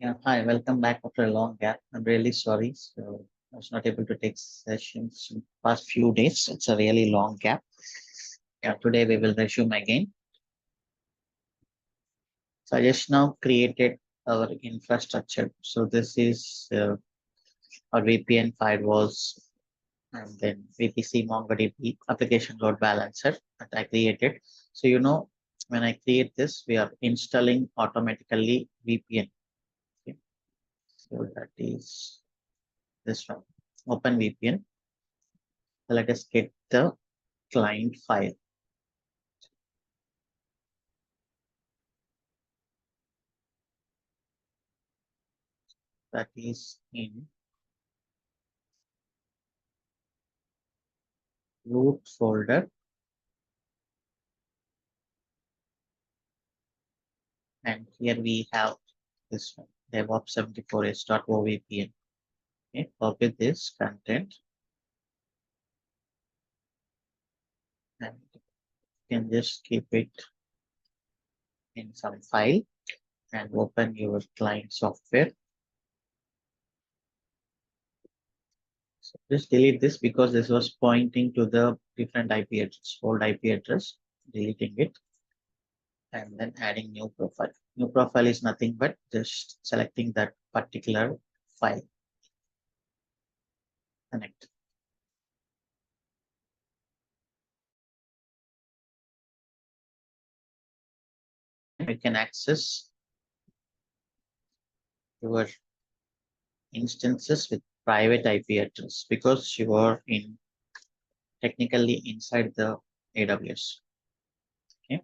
Yeah, hi, welcome back after a long gap. I'm really sorry. So I was not able to take sessions in past few days. It's a really long gap. Yeah, today we will resume again. So I just now created our infrastructure. So this is our VPN firewalls and then VPC MongoDB application load balancer that I created. So when I create this, we are installing automatically VPN. Okay. So that is this one. Open VPN. Let us get the client file that is in root folder, and here we have this one, DevOps74s.ovpn. Okay, copy this content and you can just keep it in some file and open your client software. So just delete this because this was pointing to the different IP address, old IP address, deleting it and then adding new profile. New profile is nothing but just selecting that particular file. Connect. You can access your instances with private IP address because you are in technically inside the AWS. Okay,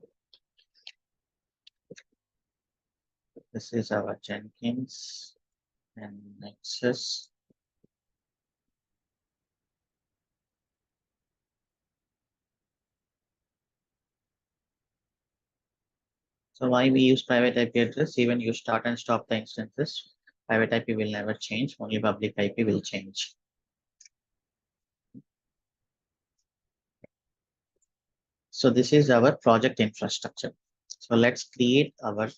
this is our Jenkins and Nexus. So why we use private IP address? Even you start and stop the instances, private IP will never change. Only public IP will change. So this is our project infrastructure. So let's create our,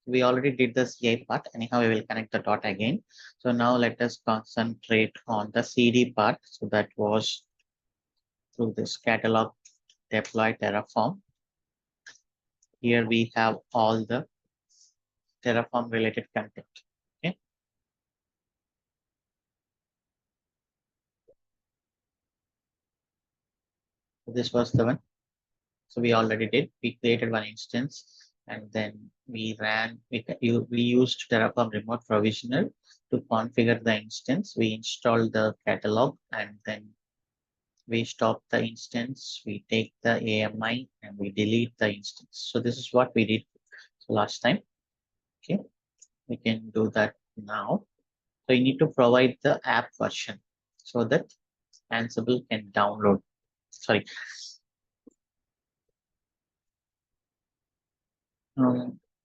we already did the CI part. Anyhow, we will connect the dot again. So now let us concentrate on the CD part. So that was through this catalog deploy Terraform. Here we have all the Terraform related content. Okay. So this was the one. So we already did. We created one instance and then we ran, we used Terraform remote provisioner to configure the instance. We installed the catalog and then we stop the instance, we take the AMI and we delete the instance. So this is what we did last time. Okay, we can do that now. So you need to provide the app version so that Ansible can download. Sorry.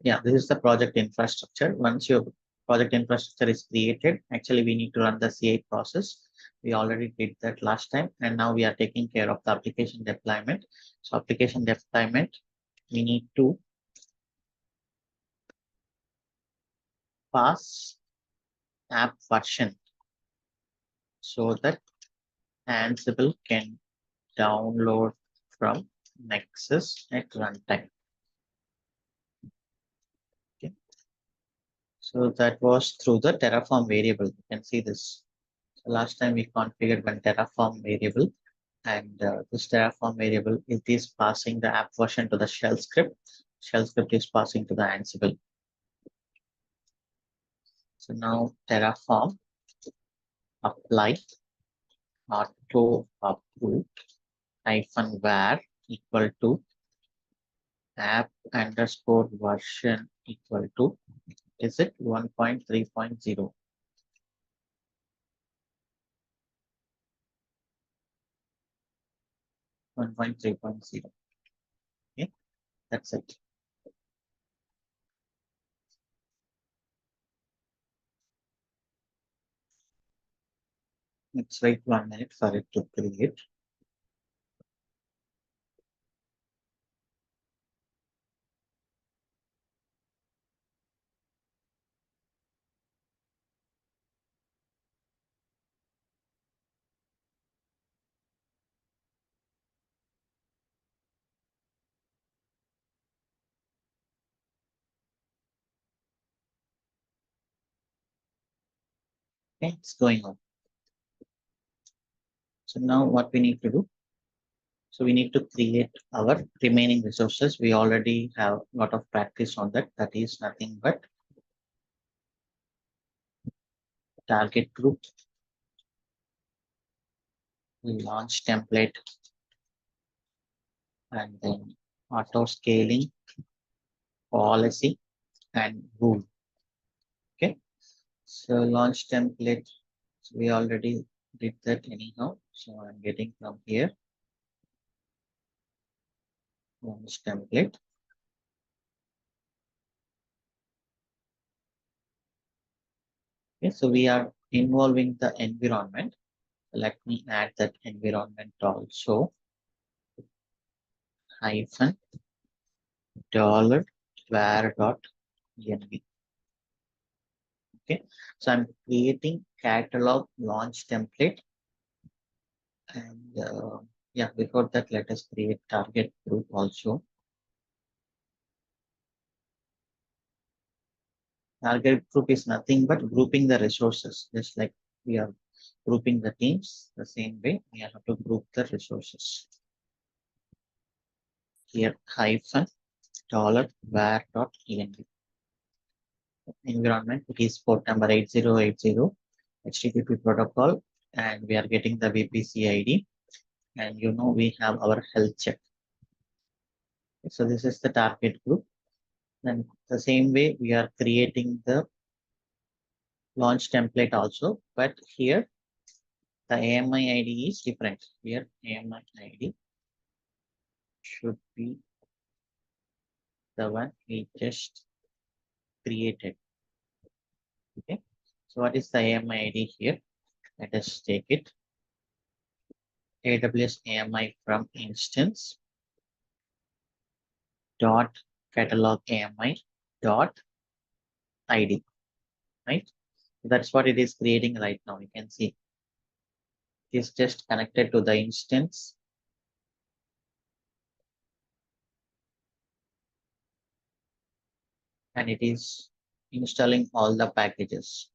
Yeah, this is the project infrastructure. Once your project infrastructure is created, actually we need to run the CI process. We already did that last time, and now we are taking care of the application deployment. So application deployment, we need to pass app version so that Ansible can download from Nexus at runtime. Okay. So that was through the Terraform variable. You can see this. So last time we configured one Terraform variable, and this Terraform variable, it is passing the app version to the shell script. Shell script is passing to the Ansible. So now Terraform apply auto approve -var equal to app underscore version equal to, is it 1.3.0? 1.3.0. Okay, that's it. Let's wait 1 minute for it to create. Okay, it's going on. So now what we need to do? So we need to create our remaining resources. We already have a lot of practice on that. That is nothing but target group, launch template, and then auto scaling, policy, and rule. Okay. So launch template, so we already did that anyhow. So I'm getting from here, launch template. Okay, so we are involving the environment. Let me add that environment also, hyphen dollar var dot env. Okay, so I'm creating catalog launch template, and yeah, before that, let us create target group also. Target group is nothing but grouping the resources, just like we are grouping the teams the same way. We have to group the resources. Here hyphen dollar var dot env. Environment, it is port number 8080 HTTP protocol, and we are getting the VPC ID, and we have our health check. So this is the target group. Then the same way we are creating the launch template also, but here the AMI ID is different. Here AMI ID should be the one we just created. Okay. So what is the AMI ID here? Let us take it. AWS AMI from instance dot catalog AMI dot ID, right? That's what it is creating right now. You can see it is just connected to the instance, and it is installing all the packages.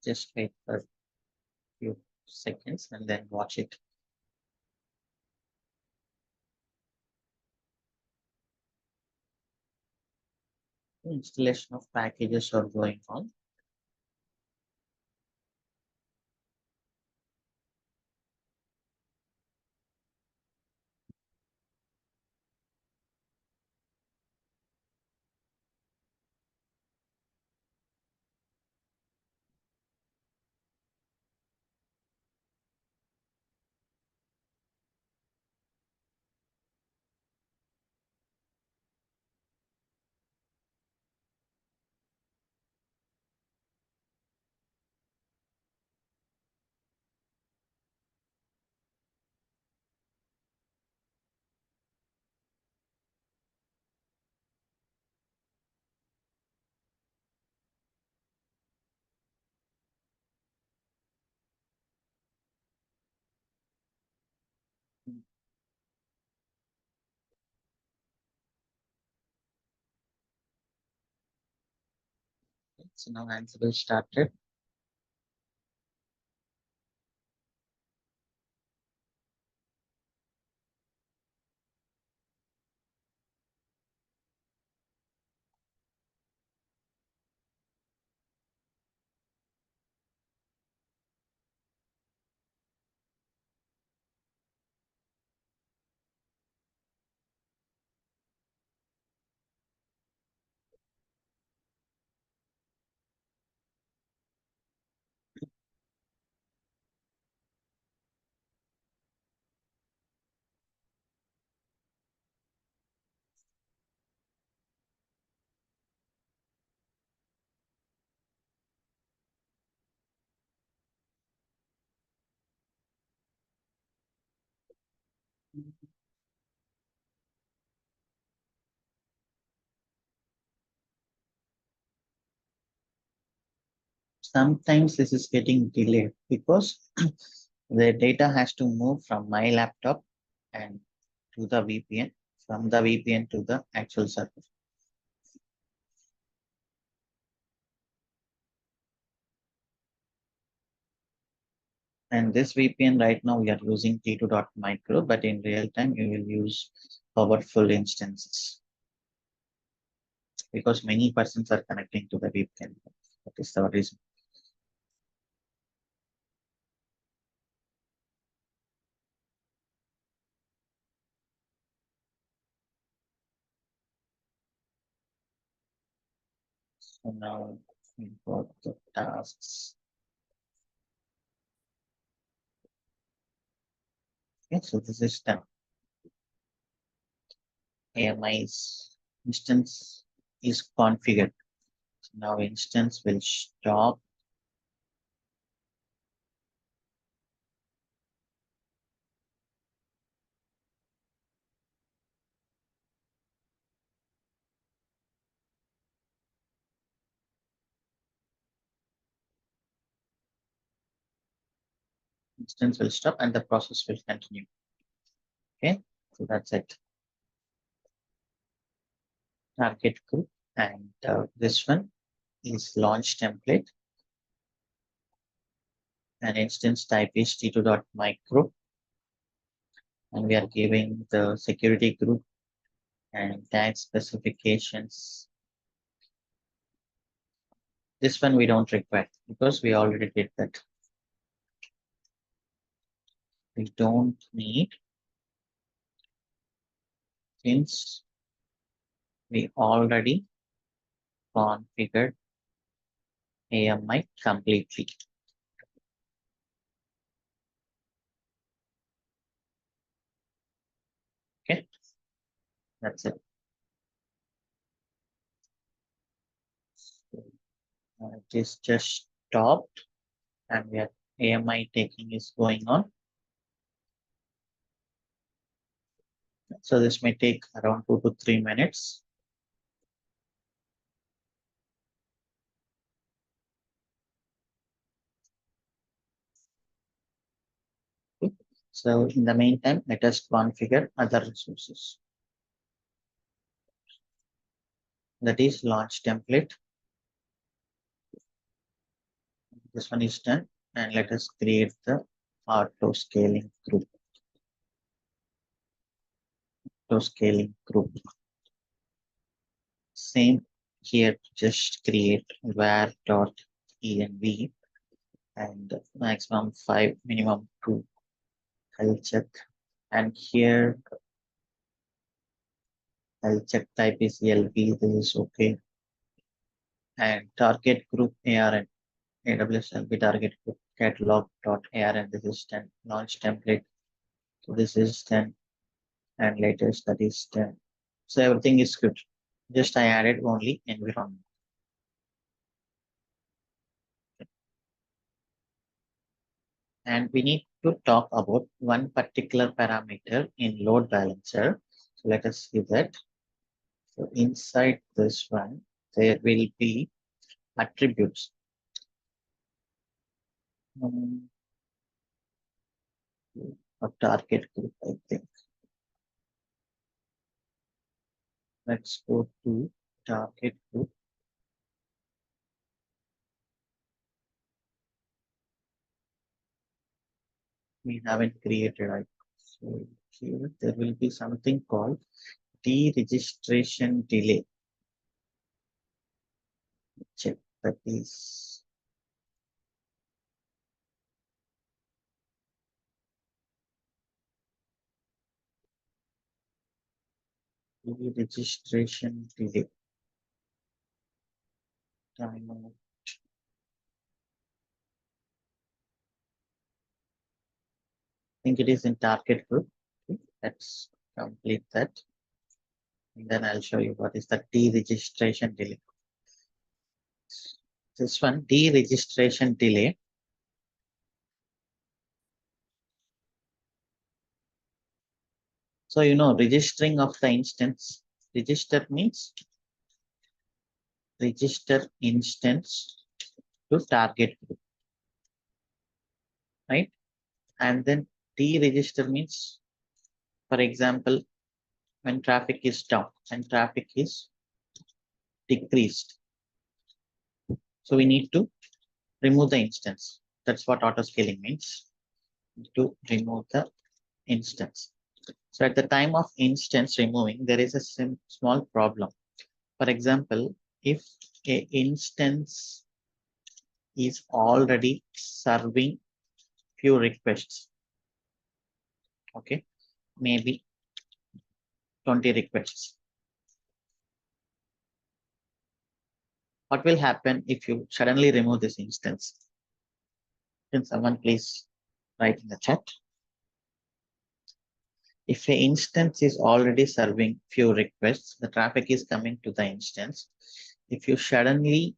Just wait for a few seconds and then watch it. Installation of packages are going on. So now Ansible started. Sometimes this is getting delayed because The data has to move from my laptop and to the VPN, from the VPN to the actual server. And this VPN right now we are using T2.micro, but in real time you will use powerful instances because many persons are connecting to the VPN. That is the reason. So now we got the tasks. Okay, so this is done. AMI's instance is configured. So now instance will stop. Instance will stop and the process will continue. Okay, so that's it. Target group, and this one is launch template, and instance type is t2.micro, and we are giving the security group and tag specifications. This one we don't require because we already did that. We don't need since we already configured AMI completely. Okay, that's it. It is just stopped, and we have AMI taking is going on. So this may take around 2 to 3 minutes. So in the meantime, let us configure other resources. That is launch template. This one is done, and let us create the auto scaling group. Auto scaling group. Same here, just create var.env and maximum 5, minimum 2. I'll check. And here I'll check type is LB. This is okay. And target group ARN. AWS LB target group catalog.arn. This is 10. Launch template. So this is 10. And latest that is 10. So everything is good. Just I added only environment. And we need to talk about one particular parameter in load balancer. So let us see that. So inside this one, there will be attributes. Of target group, I think. Let's go to target group. We haven't created it. So here there will be something called deregistration delay. Check that is deregistration delay. Timeout. I think it is in target group. Okay, let's complete that. And then I'll show you what is the deregistration delay. This one, deregistration delay. So, registering of the instance. Register means register instance to target group, right? And then deregister means, for example, when traffic is down and traffic is decreased. So we need to remove the instance. That's what auto scaling means, to remove the instance. So at the time of instance removing, there is a small problem. For example, if a instance is already serving few requests, okay, maybe 20 requests. What will happen if you suddenly remove this instance? Can someone please write in the chat? If an instance is already serving few requests, the traffic is coming to the instance. If you suddenly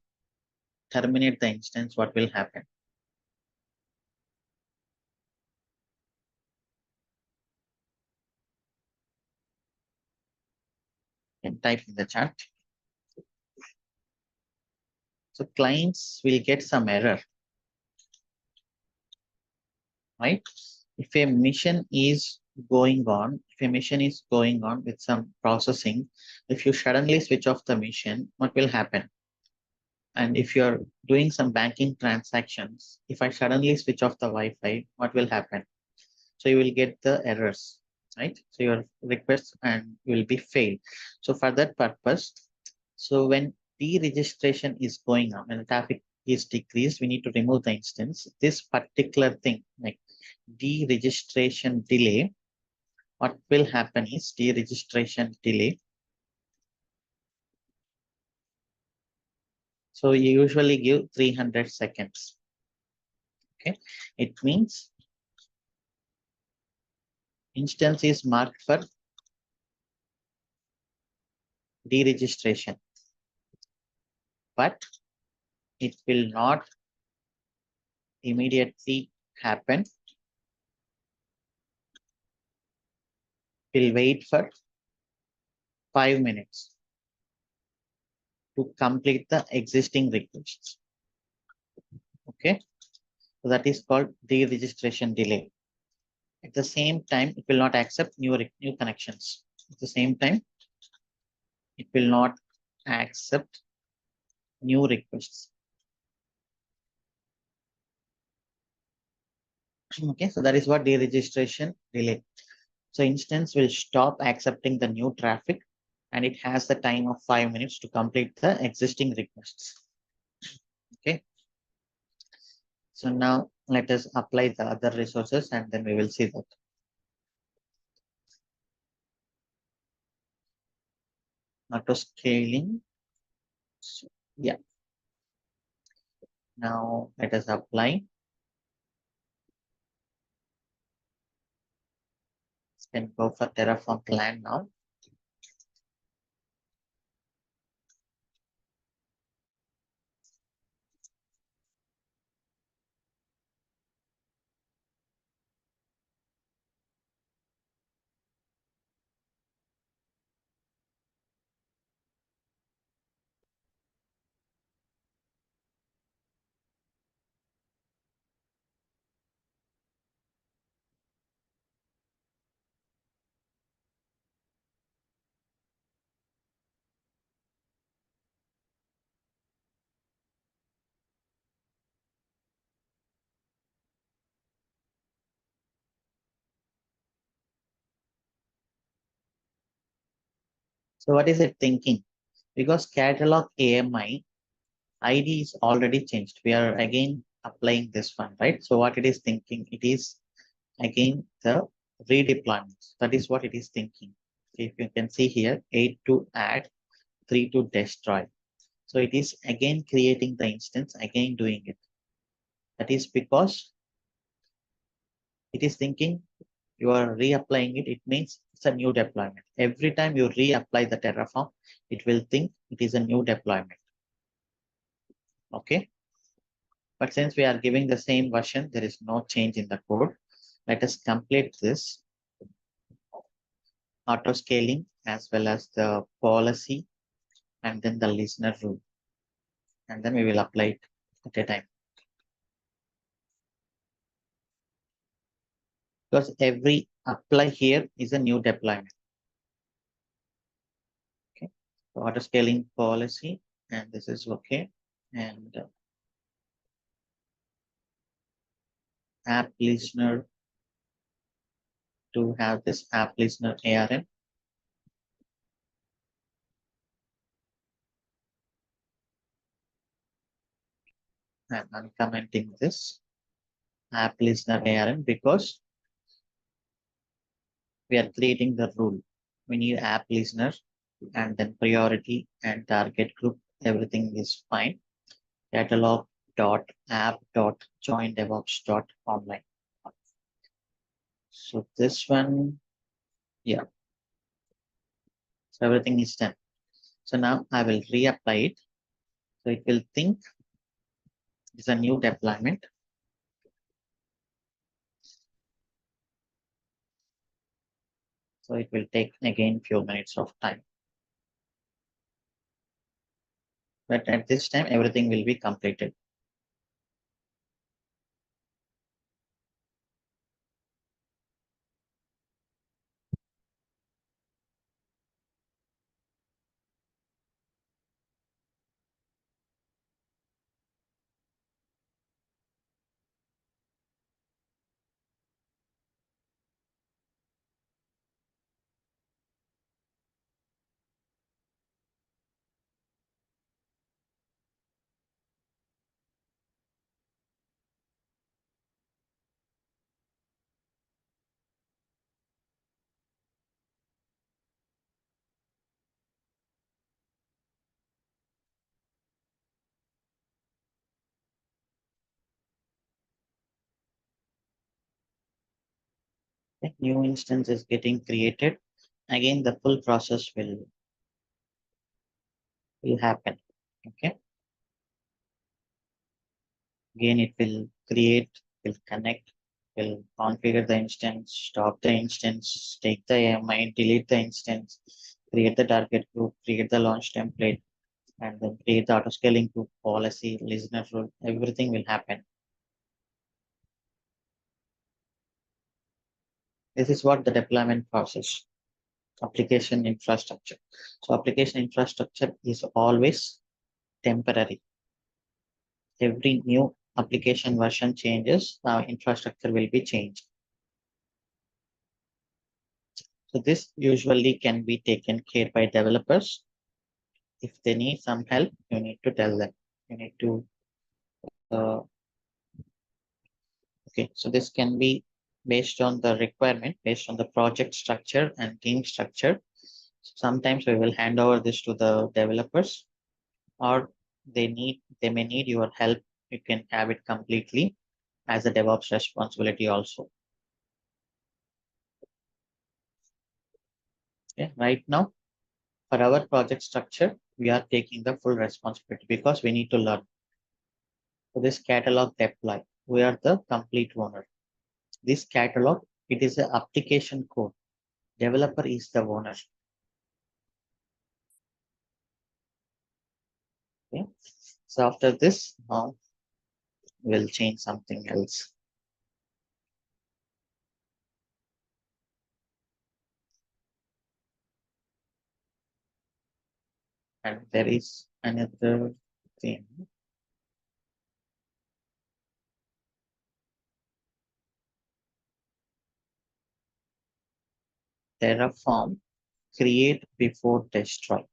terminate the instance, what will happen? You can type in the chat. So clients will get some error, right? If a mission is going on, with some processing, if you suddenly switch off the mission, what will happen? And if you're doing some banking transactions, if I suddenly switch off the Wi-Fi, what will happen? So you will get the errors, right? So your request and will be failed. So for that purpose, so when deregistration is going on, when the traffic is decreased, we need to remove the instance. This particular thing, like deregistration delay, what will happen is deregistration delay. So you usually give 300 seconds. Okay, it means instance is marked for deregistration, but it will not immediately happen. We'll wait for 5 minutes to complete the existing requests. Okay, so that is called deregistration delay. At the same time, it will not accept new connections. At the same time, it will not accept new requests. Okay, so that is what deregistration delay. So instance will stop accepting the new traffic, and it has the time of 5 minutes to complete the existing requests. Okay. So now let us apply the other resources and then we will see that. Auto scaling. So, yeah. Now let us apply. Can go for Terraform plan now. So what is it thinking? Because catalog AMI ID is already changed. We are again applying this one, right? So what it is thinking, it is again the redeployment. That is what it is thinking. If you can see here, 8 to add, 3 to destroy. So it is again creating the instance, again doing it. That is because it is thinking you are reapplying it. It means it's a new deployment. Every time you reapply the Terraform, it will think it is a new deployment. Okay. But since we are giving the same version, there is no change in the code. Let us complete this auto scaling as well as the policy and then the listener rule. And then we will apply it at a time. because every apply here is a new deployment. Okay, so auto scaling policy, and this is okay. And app listener, to have this app listener ARN. I'm uncommenting this app listener ARN because we are creating the rule. We need app listener and then priority and target group. Everything is fine. Catalog dot app dot join DevOps dot online. So this one, yeah. So everything is done. So now I will reapply it. So it will think it's a new deployment. So it will take again few minutes of time. But at this time, everything will be completed. Okay, new instance is getting created. Again, the full process will happen. Okay. Again, it will create, will connect, will configure the instance, stop the instance, take the AMI, delete the instance, create the target group, create the launch template, and then create the auto scaling group policy, listener rule. Everything will happen. This is what the deployment process, application infrastructure. So application infrastructure is always temporary. Every new application version changes, infrastructure will be changed. So this usually can be taken care by developers. If they need some help, you need to tell them. You need to, okay, so this can be based on the requirement, based on the project structure and team structure. Sometimes we will hand over this to the developers, or they may need your help. You can have it completely as a DevOps responsibility also. Okay, right now, for our project structure, we are taking the full responsibility because we need to learn. So this catalog deploy, we are the complete owner. This catalog, it is an application code. Developer is the owner. Okay. So after this, now we'll change something else. And there is another thing. Terraform, create before destroy.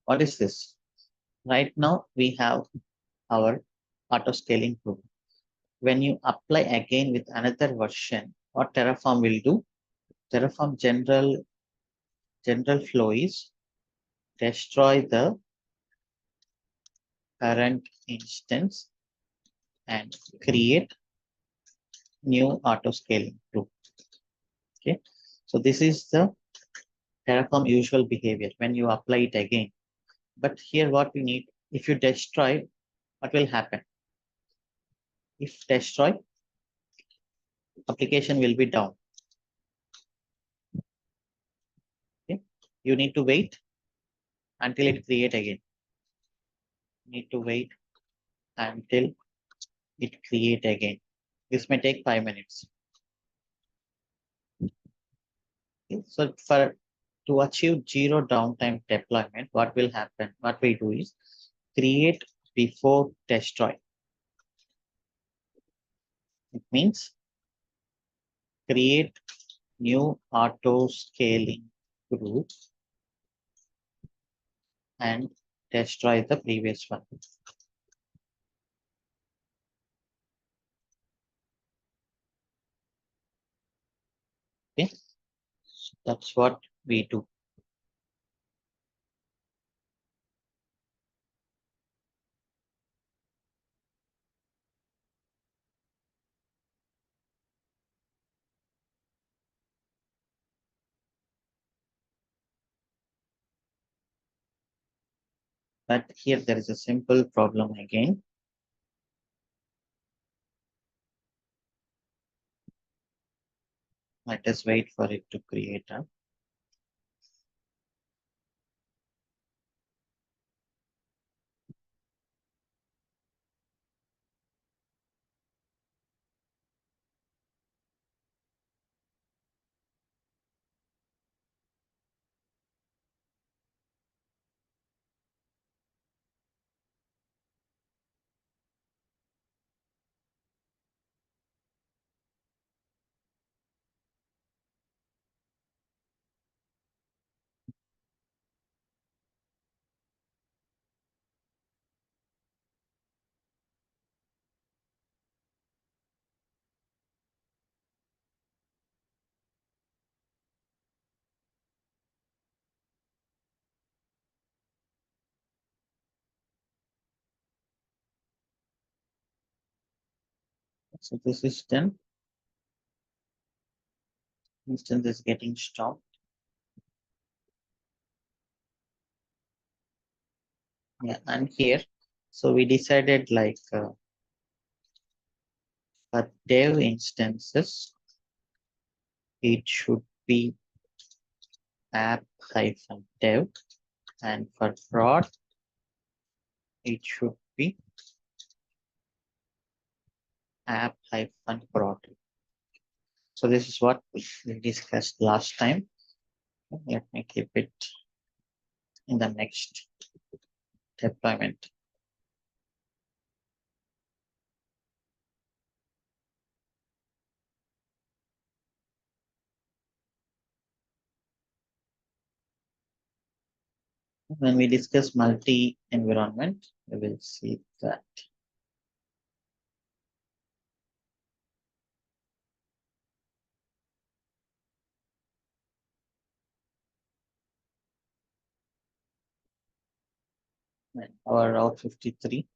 What is this? Right now, we have our auto scaling group. When you apply again with another version, what Terraform will do? Terraform general flow is destroy the current instance and create new auto scaling group. Okay. So this is the Terraform usual behavior when you apply it again. But here what we need, if you destroy, what will happen? If destroy, application will be down. Okay. You need to wait until it create again. Need to wait until it create again. This may take 5 minutes. Okay, so to achieve zero downtime deployment, what will happen? What we do is create before destroy. It means create new auto scaling group and destroy the previous one. Okay, that's what we do. But here there is a simple problem again. Let us wait for it to create a. So this is done. Instance is getting stopped. Yeah, and here, so we decided like for dev instances, it should be app-dev, and for prod, it should be app-prod. So this is what we discussed last time. Let me keep it in the next deployment. When we discuss multi-environment, we will see that. Our Route 53.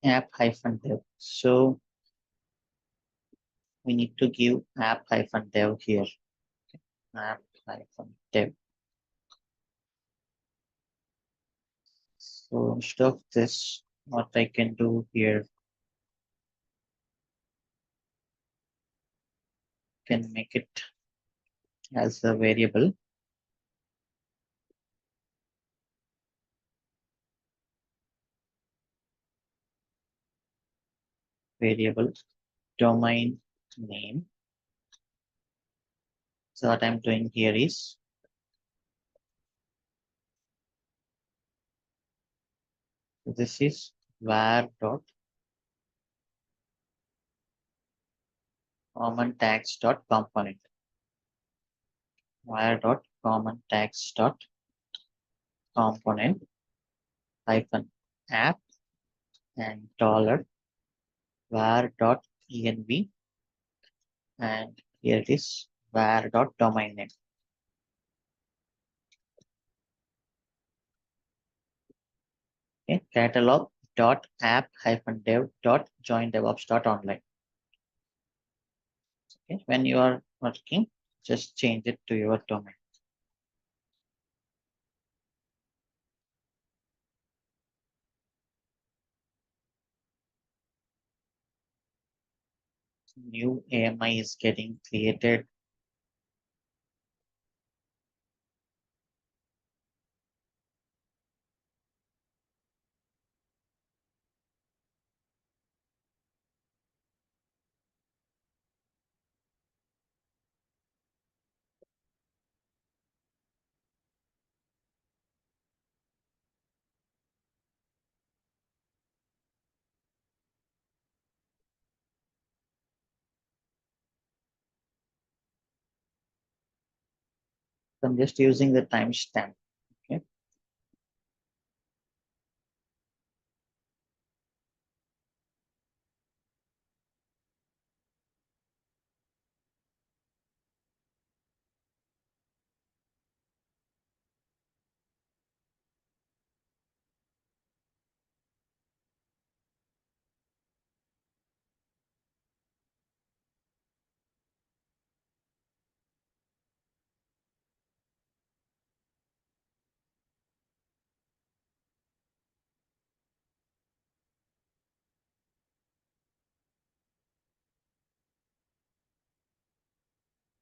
App-dev. So we need to give app-dev here. App-dev. So instead of this, what I can do here, can make it as a variable. Variable domain name. So what I'm doing here is this is var dot common tags dot component. Var dot common tags dot component hyphen app and dollar var dot env, and here it is var dot domain name. Okay, catalog dot app hyphen dev dot join DevOps dot online. Okay, when you are working, just change it to your domain. New AMI is getting created. I'm just using the timestamp. Okay.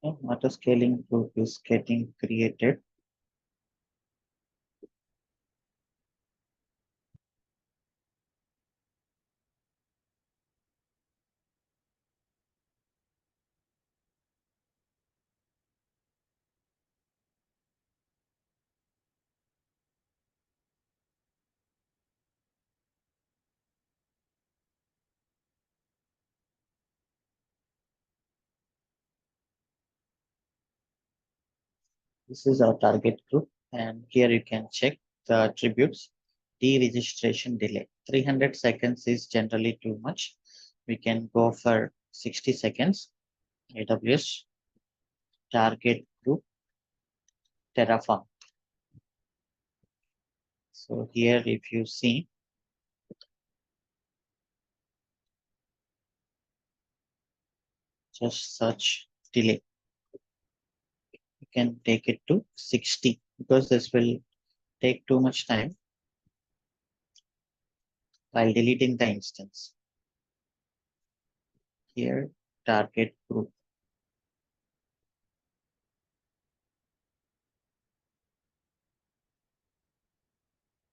Auto scaling group is getting created. This is our target group. And here you can check the attributes. Deregistration delay. 300 seconds is generally too much. We can go for 60 seconds. AWS target group Terraform. So here, if you see, just search delay. You can take it to 60 because this will take too much time while deleting the instance. Here, target group.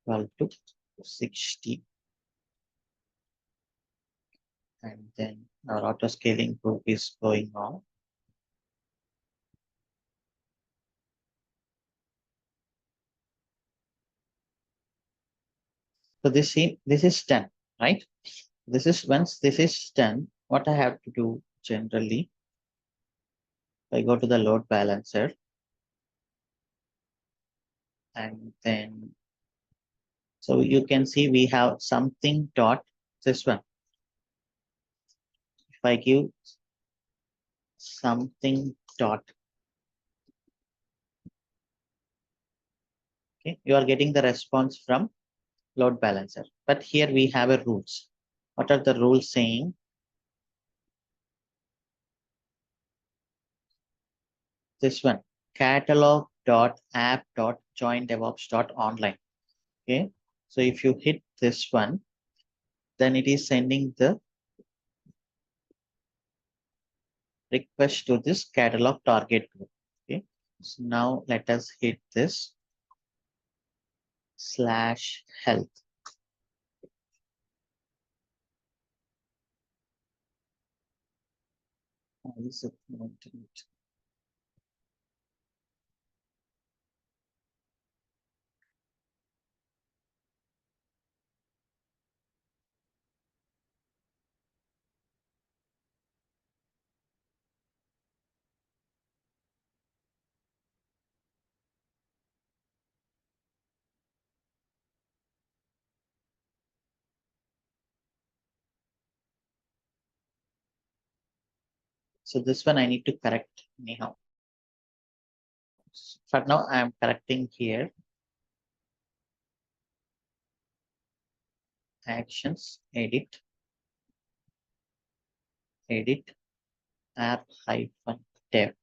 Equal to 60. And then our auto scaling group is going on. So this is done, right? This is once this is done, what I have to do generally, I go to the load balancer and then so you can see we have something dot this one. If I give something dot, okay, you are getting the response from load balancer. But here we have a rules. What are the rules saying? This one, catalog dot app dot join DevOps dot online. Okay, so if you hit this one, then it is sending the request to this catalog target group. Okay, so now let us hit this slash health. So this one I need to correct anyhow. For now, I am correcting here. Actions, edit, app hyphen dev,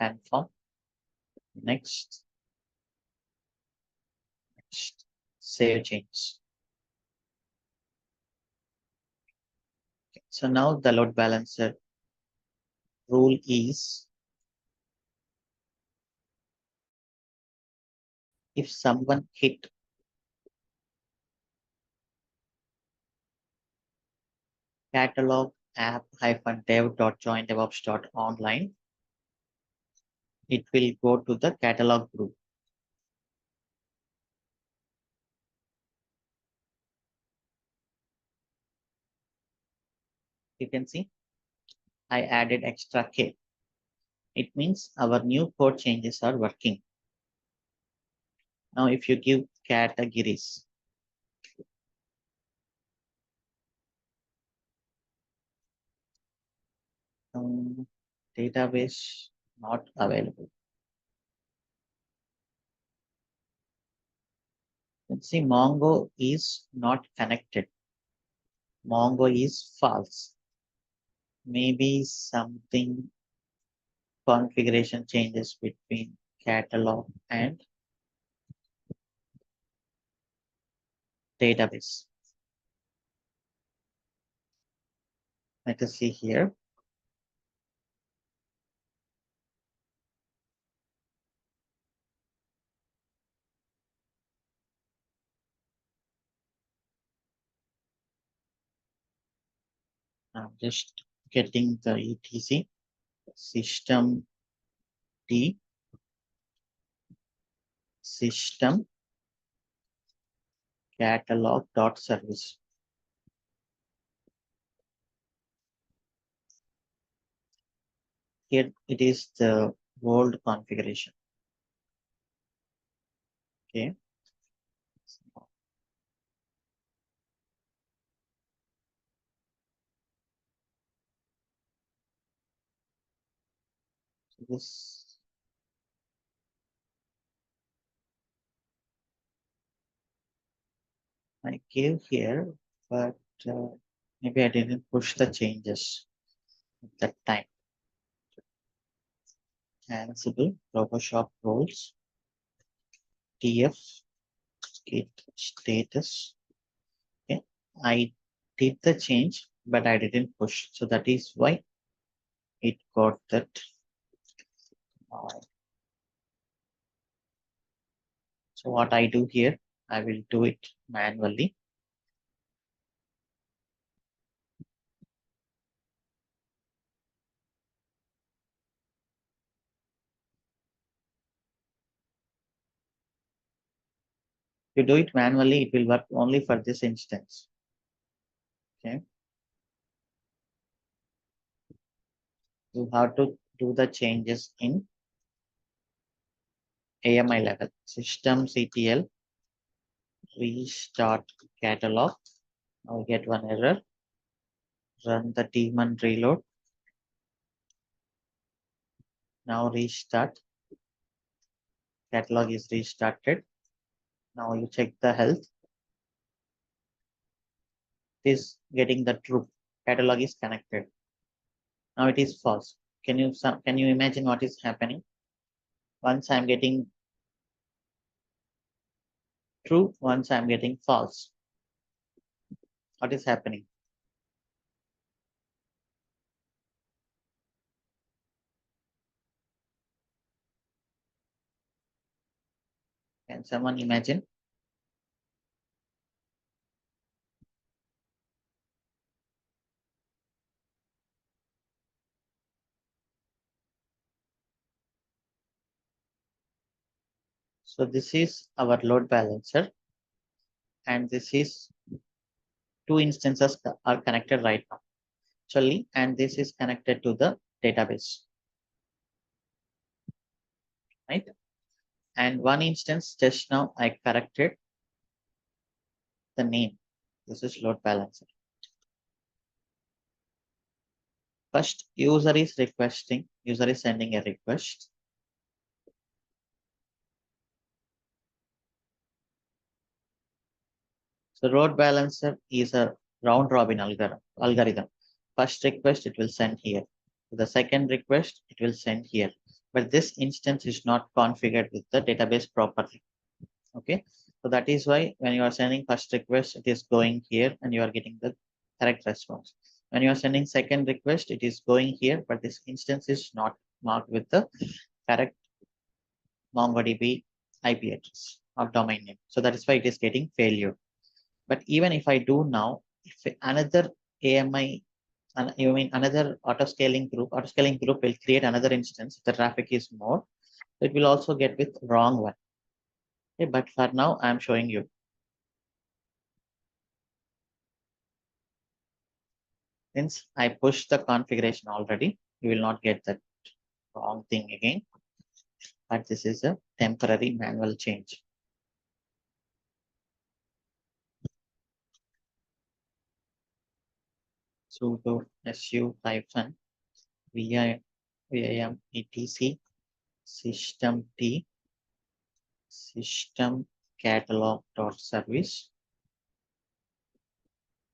confirm, next, save change. So now the load balancer rule is if someone hit catalog app-dev.joindevops.online, it will go to the catalog group. You can see I added extra K. It means our new code changes are working. Now, if you give categories, database not available. Let's see, Mongo is not connected. Mongo is false. Maybe something configuration changes between catalog and database. Let us see here. I'm just getting the etc system D system catalog dot service. Here it is the old configuration. Okay. So this I gave here, but maybe I didn't push the changes at that time. Ansible, Photoshop roles, TF, git status. Okay, I did the change, but I didn't push. So that is why it got that. So what I do here, I will do it manually. If you do it manually, it will work only for this instance. Okay. You have to do the changes in AMI level. Systemctl restart catalog. Now we get one error. Run the daemon reload. Now restart. Catalog is restarted. Now you check the health. It is getting the true. Catalog is connected. Now it is false. Can you imagine what is happening? Once I'm getting true, once I'm getting false. What is happening? Can someone imagine? So this is our load balancer, and this is two instances are connected right now, actually, and this is connected to the database, right? And one instance just now I corrected the name. This is load balancer. First, user is sending a request. So load balancer is a round robin algorithm. First request, it will send here. The second request, it will send here. But this instance is not configured with the database properly. Okay. So that is why when you are sending first request, it is going here and you are getting the correct response. When you are sending second request, it is going here, but this instance is not marked with the correct MongoDB IP address or domain name. So that is why it is getting failure. But even if I do now, if another AMI, you mean another auto scaling group will create another instance. If the traffic is more, it will also get with wrong one. Okay, but for now, I'm showing you. Since I pushed the configuration already, you will not get that wrong thing again. But this is a temporary manual change. Sudo su hyphen vim etc system t system catalog dot service.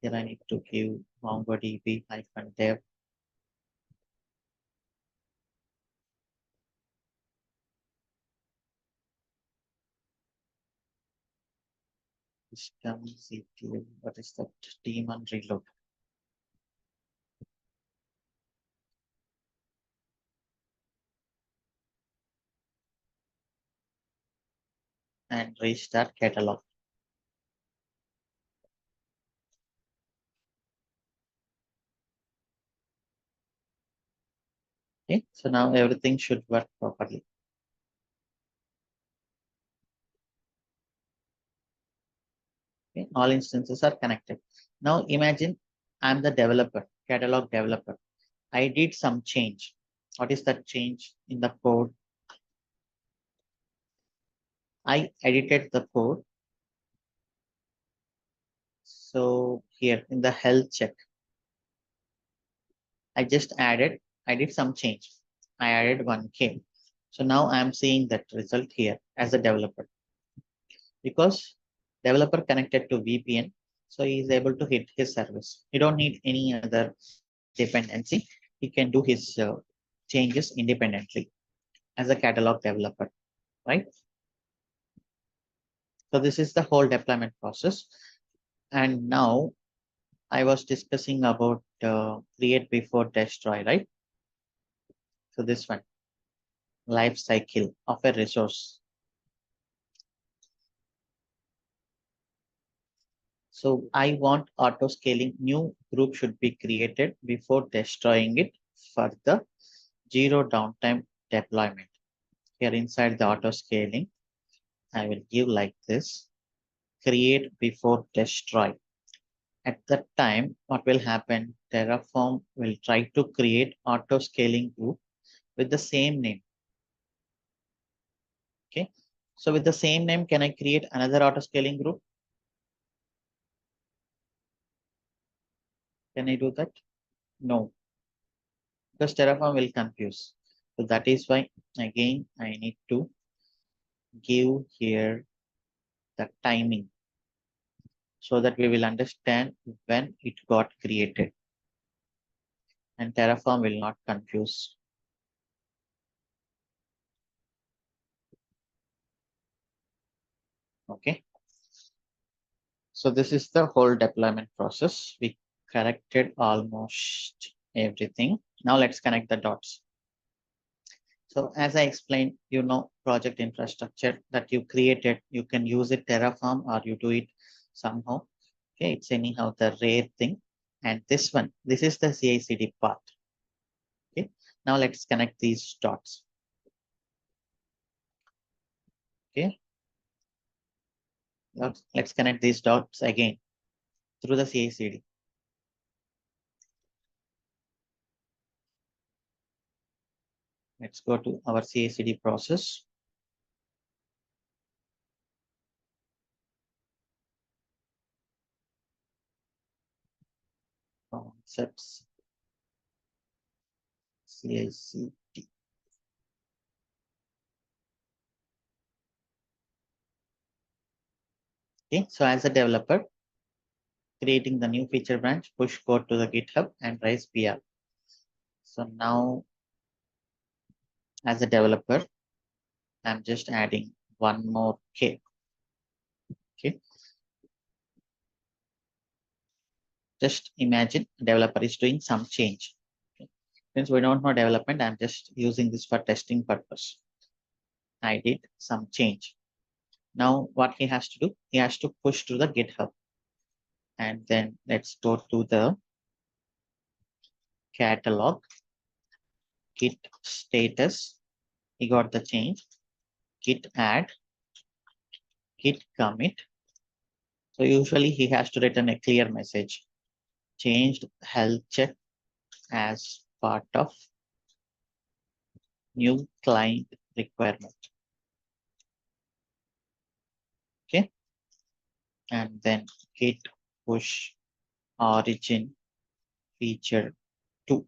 Here I need to give MongoDB hyphen dev system ctl. What is that? Daemon reload. And restart catalog. Okay, so now everything should work properly. Okay, all instances are connected. Now imagine I'm the developer, catalog developer. I did some change. What is that change in the code? I edited the code. So here in the health check, I did some change. I added 1K. So now I'm seeing that result here as a developer because developer connected to VPN. So he is able to hit his service. You don't need any other dependency. He can do his changes independently as a catalog developer, right? So this is the whole deployment process. And now I was discussing about create before destroy, right? So this one, life cycle of a resource. So I want auto scaling. New group should be created before destroying it for the zero downtime deployment. Here inside the auto scaling, I will give like this, create before destroy. At that time, what will happen? Terraform will try to create auto scaling group with the same name. Okay. So with the same name, can I create another auto scaling group? Can I do that? No, because Terraform will confuse. So that is why again I need to give here the timing so that we will understand when it got created and Terraform will not confuse. Okay. So this is the whole deployment process. We corrected almost everything. Now let's connect the dots. So as I explained, project infrastructure that you created, you can use it Terraform or you do it somehow. Okay, it's anyhow the rare thing. And this one, this is the CI/CD part. Okay, now let's connect these dots. Okay, let's connect these dots again through the CI/CD. Let's go to our CI/CD process. Concepts CI/CD. Okay, so as a developer, creating the new feature branch, push code to the GitHub and raise PR. So now as a developer, I'm just adding one more K. Okay. just imagine developer is doing some change. Okay. Since we don't know development, I'm just using this for testing purpose. I did some change. Now what he has to do, he has to push to the GitHub. And then let's go to the catalog, git status. He got the change, git add, git commit. So usually he has to return a clear message. Changed health check as part of new client requirement. Okay. And then git push origin feature 2.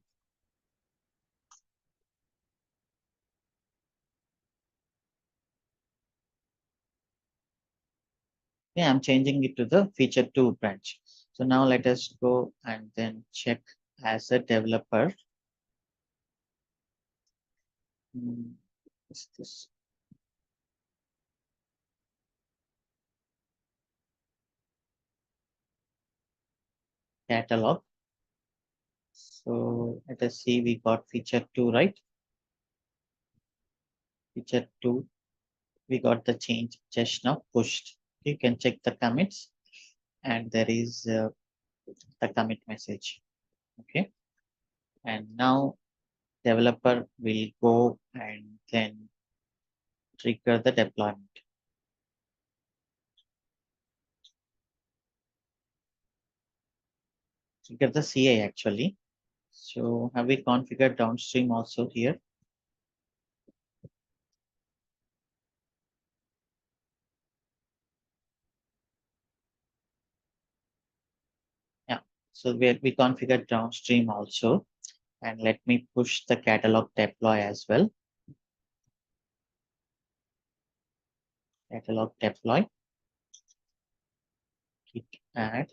Okay, I'm changing it to the feature 2 branch. So now let us go and then check as a developer. Is this catalog? So let us see, we got feature 2, right? Feature 2, we got the change just now pushed. You can check the commits and there is the commit message. Okay. And now developer will go and then trigger the deployment. Trigger the CI actually. So have we configured downstream also here? Yeah. So we configured downstream also. And let me push the catalog deploy as well. Catalog deploy. Git add.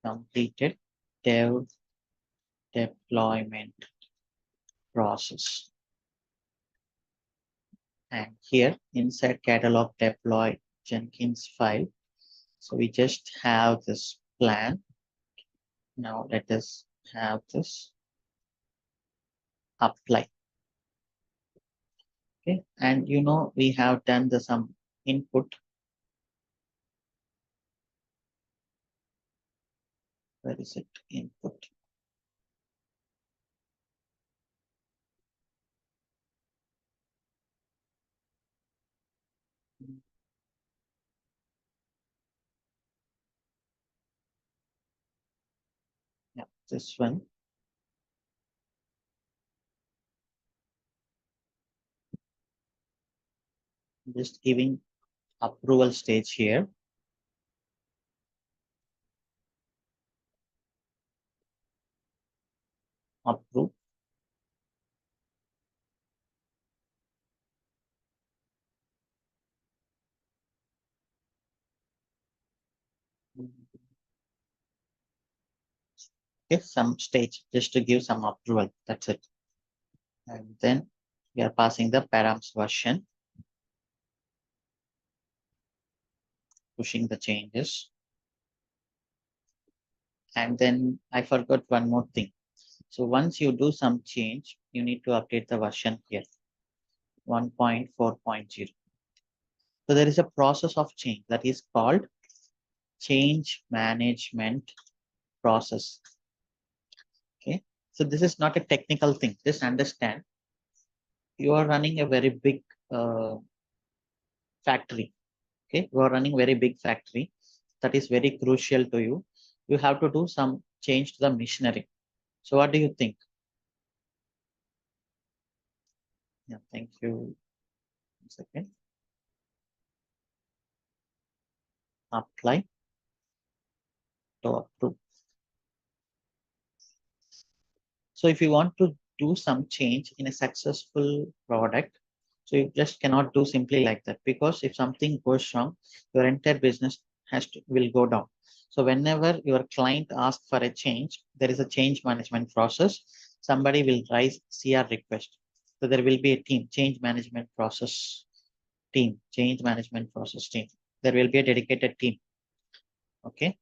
Completed dev deployment process. And here inside catalog deploy Jenkins file. So we just have this plan. Now let us have this apply. Okay. And we have done the some input. Where is it? Input. Yeah, this one. Just giving approval stage here. Approve. Okay, some stage just to give some approval. That's it. And then we are passing the params version, pushing the changes. And then I forgot one more thing. So once you do some change, you need to update the version here, 1.4.0. So there is a process of change that is called change management process. Okay. So this is not a technical thing. Just understand you are running a very big factory. Okay. You are running very big factory. That is very crucial to you. You have to do some change to the machinery. So what do you think? Yeah, thank you. 1 second. Apply to approve. So if you want to do some change in a successful product, so you just cannot do simply like that, because if something goes wrong, your entire business will go down. So whenever your client asks for a change, there is a change management process. Somebody will raise CR request. So there will be a team, change management process team, change management process team. There will be a dedicated team. Okay.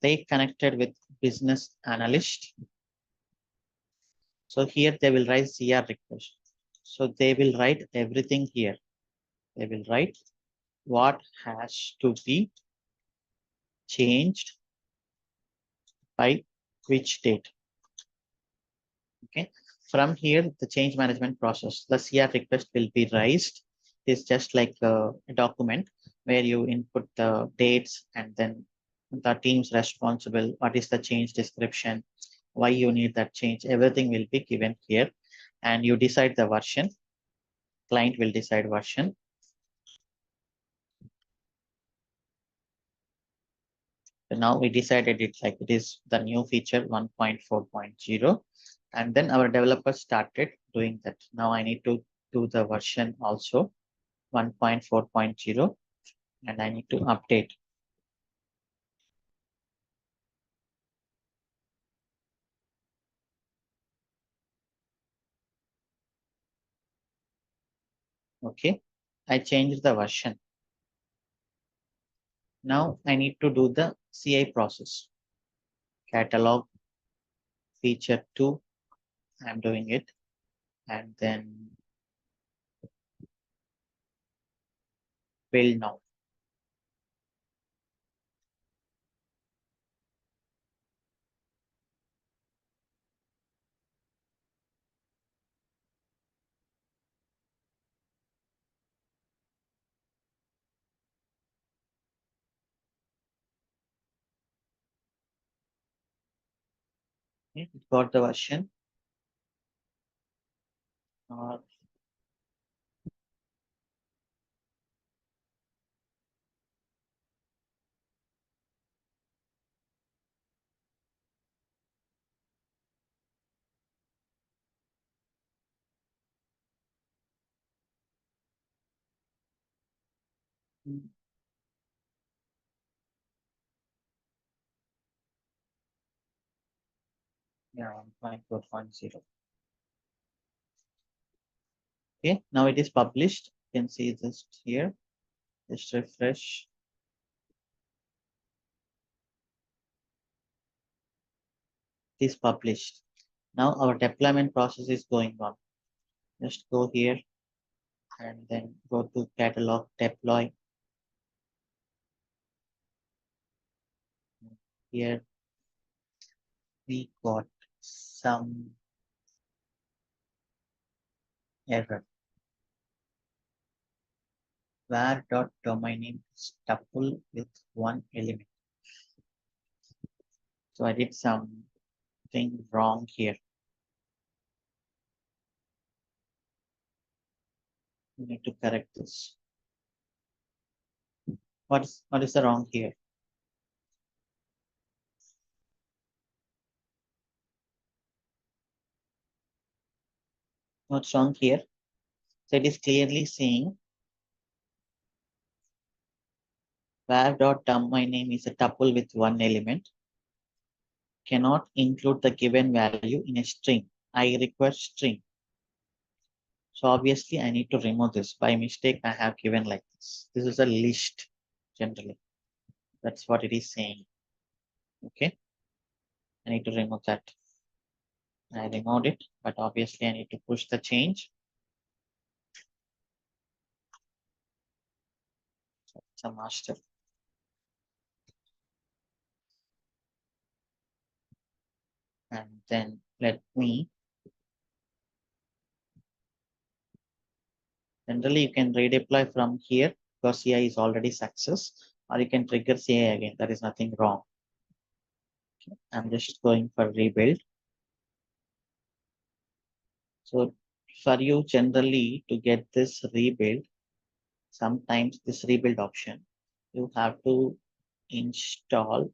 They connected with business analyst. So here they will write CR request. So they will write everything here. They will write what has to be changed by which date. Okay. From here, the change management process, the CR request will be raised. It's just like a document where you input the dates and then the team's responsible, what is the change description, why you need that change, everything will be given here. And you decide the version, client will decide version. So now we decided it like it is the new feature 1.4.0. And then our developers started doing that. Now I need to do the version also 1.4.0 and I need to update. Okay, I changed the version. Now I need to do the CI process. Catalog feature 2, I'm doing it. And then build now. Okay, it got the version. Uh, yeah, 1.4.0. Okay, now it is published. You can see this here. Just refresh. It is published. Now our deployment process is going on. Just go here and then go to catalog deploy. Here we got some error. Where dot domain name is tuple with one element. So I did something wrong here. We need to correct this. What is the wrong here? What's wrong here? So it is clearly saying where dot domain name is a tuple with one element cannot include the given value in a string. I require string. So obviously I need to remove this. By mistake, I have given like this. This is a list generally. That's what it is saying. Okay. I need to remove that. I removed it, but obviously I need to push the change. It's a master. And then let me, generally you can redeploy from here because CI is already success, or you can trigger CI again. There is nothing wrong. I'm just going for rebuild. So for you generally to get this rebuild, sometimes this rebuild option, you have to install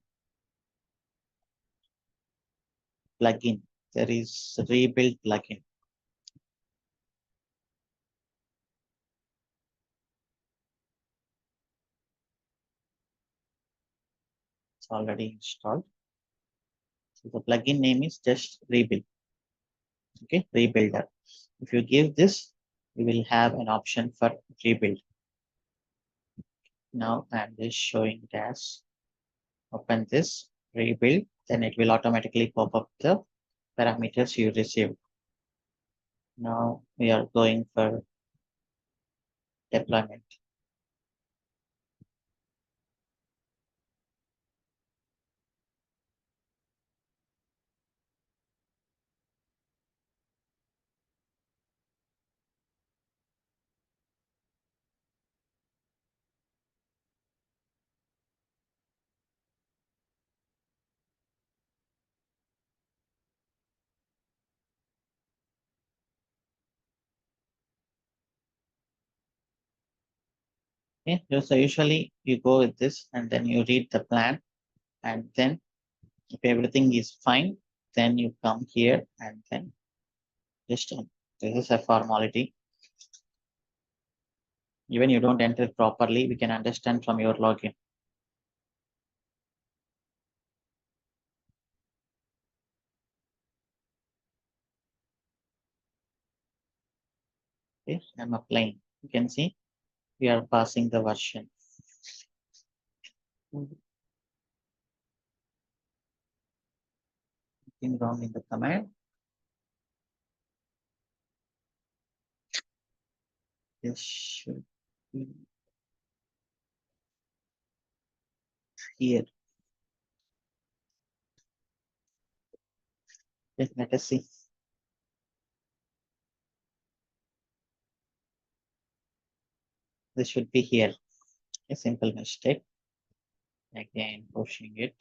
plugin. There is rebuild plugin. It's already installed. So the plugin name is just rebuild. Okay, rebuilder. If you give this, you will have an option for rebuild. Now I'm just showing it as open this rebuild, then it will automatically pop up the parameters you received. Now we are going for deployment. Okay, so usually you go with this and then you read the plan, and then if everything is fine, then you come here and then just this is a formality. Even you don't enter properly, we can understand from your login. Okay, I'm applying. You can see we are passing the version. Nothing wrong in the command. This should be here. Let us see. This should be here. A simple mistake. Again, pushing it.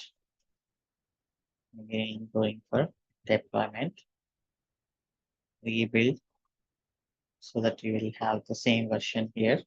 Again, going for deployment. Rebuild so that you will have the same version here.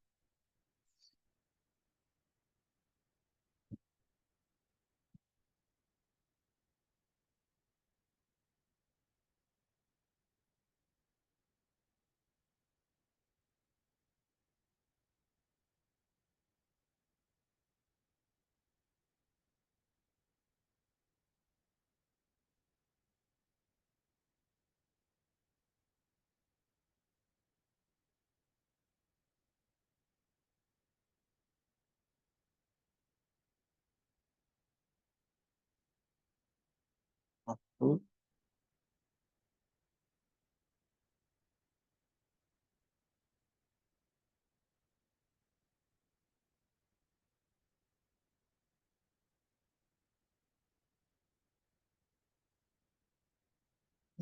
Approved.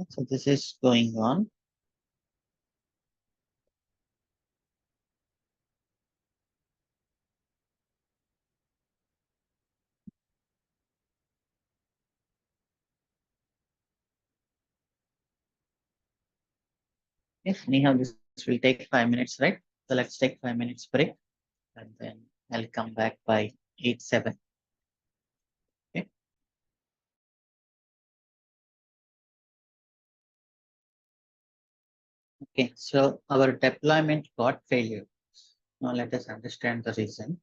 So this is going on. If anyhow, this will take 5 minutes, right? So let's take 5 minutes break and then I'll come back by 8-7. Okay. Okay. So our deployment got failure. Now let us understand the reason.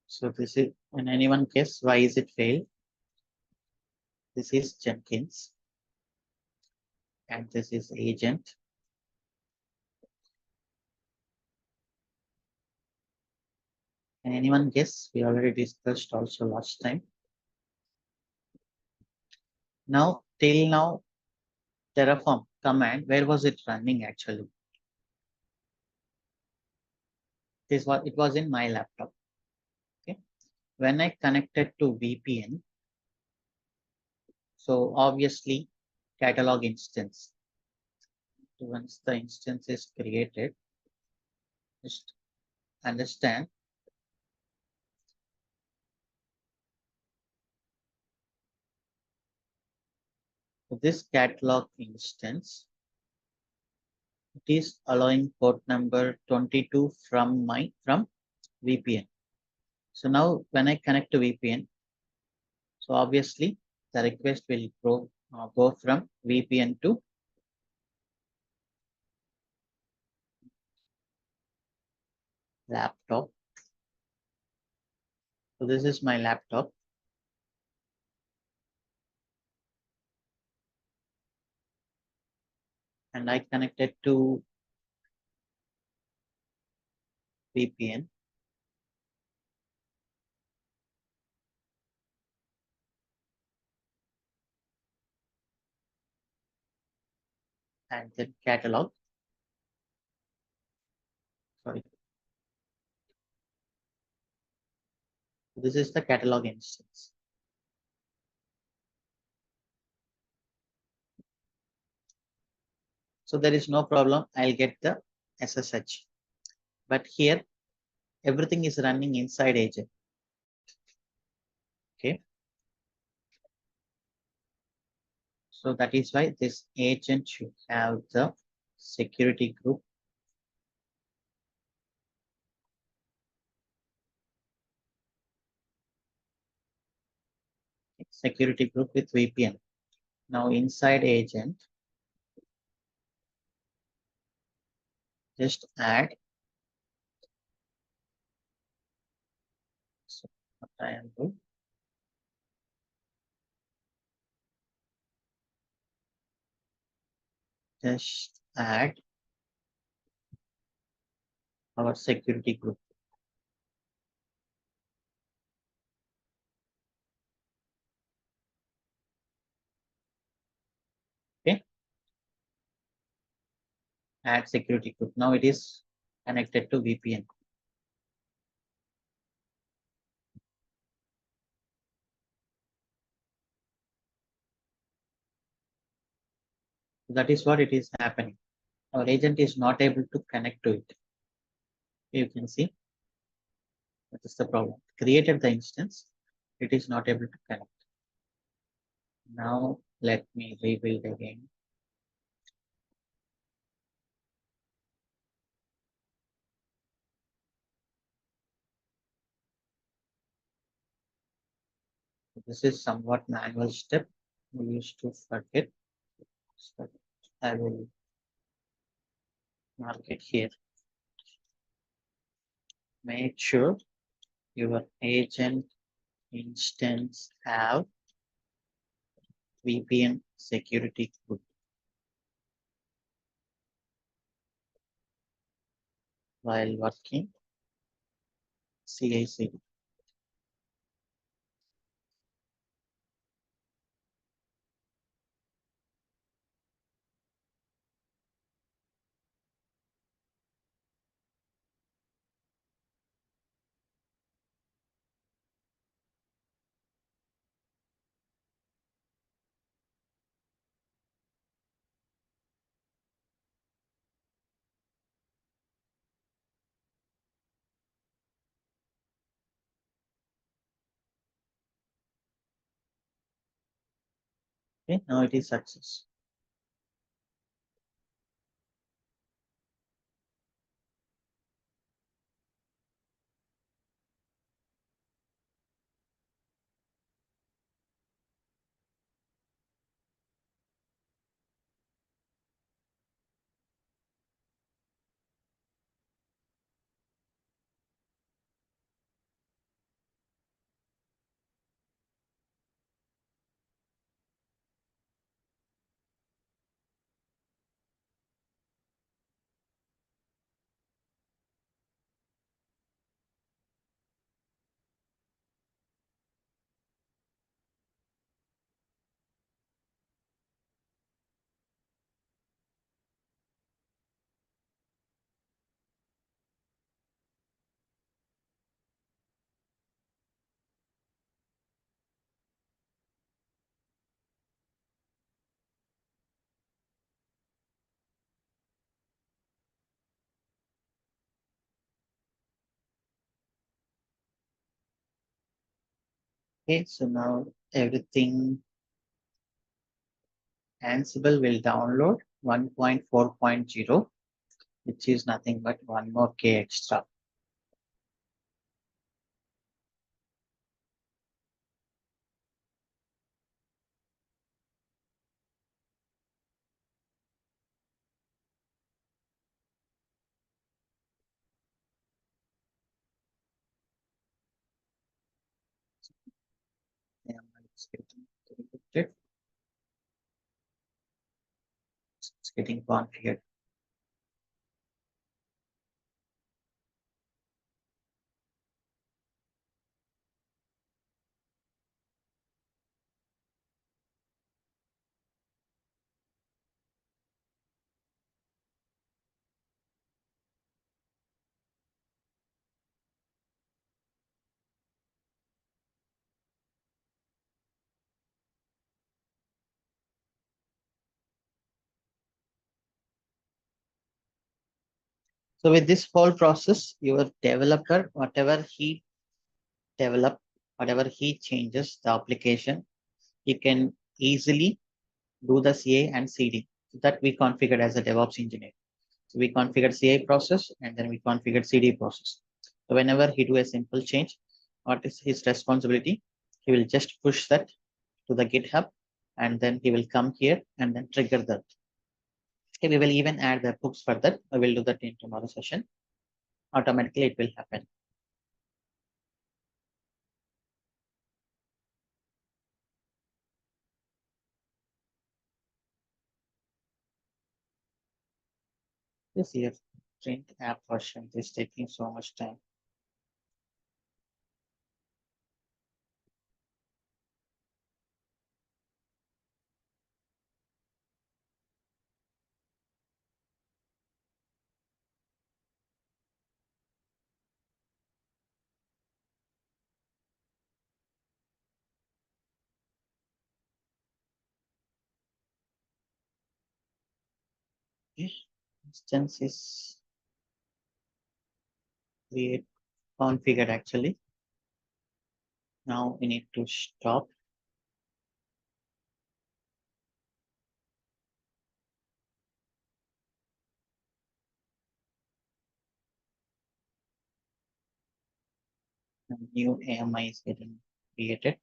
So this is, when anyone guess why is it failed? This is Jenkins and this is agent. Can anyone guess? We already discussed also last time. Now, till now, Terraform command, where was it running actually? This was, it was in my laptop. Okay. When I connected to VPN, so obviously catalog instance. So once the instance is created, just understand this catalog instance, it is allowing port number 22 from VPN. So now when I connect to VPN, so obviously the request will go from VPN to laptop. So this is my laptop. And I connected to VPN. And then catalog. Sorry. This is the catalog instance. So there is no problem. I'll get the SSH. But here, everything is running inside agent. Okay. So that is why this agent should have the security group. Security group with VPN. Now inside agent, just add. So what I am doing, just add our security group. Okay. Add security group. Now it is connected to VPN. That is what it is happening. Our agent is not able to connect to it. You can see that is the problem. Created the instance, it is not able to connect. Now let me rebuild again. This is somewhat manual step we used to forget. So I will mark it here. Make sure your agent instance have VPN security group while working CI/CD. Okay, now it is success. Okay, so now everything Ansible will download 1.4.0, which is nothing but one more K extra. It's getting configured. So with this whole process, your developer, whatever he develop, whatever he changes the application, you can easily do the CA and CD. So that we configured as a DevOps engineer. So we configured CA process and then we configured CD process. So whenever he do a simple change, what is his responsibility? He will just push that to the GitHub and then he will come here and then trigger that. Okay, we will even add the hooks for that. I will do that in tomorrow's session. Automatically it will happen. This year print app version is taking so much time. Okay. Instance is create configured actually. Now we need to stop. A new AMI is getting created.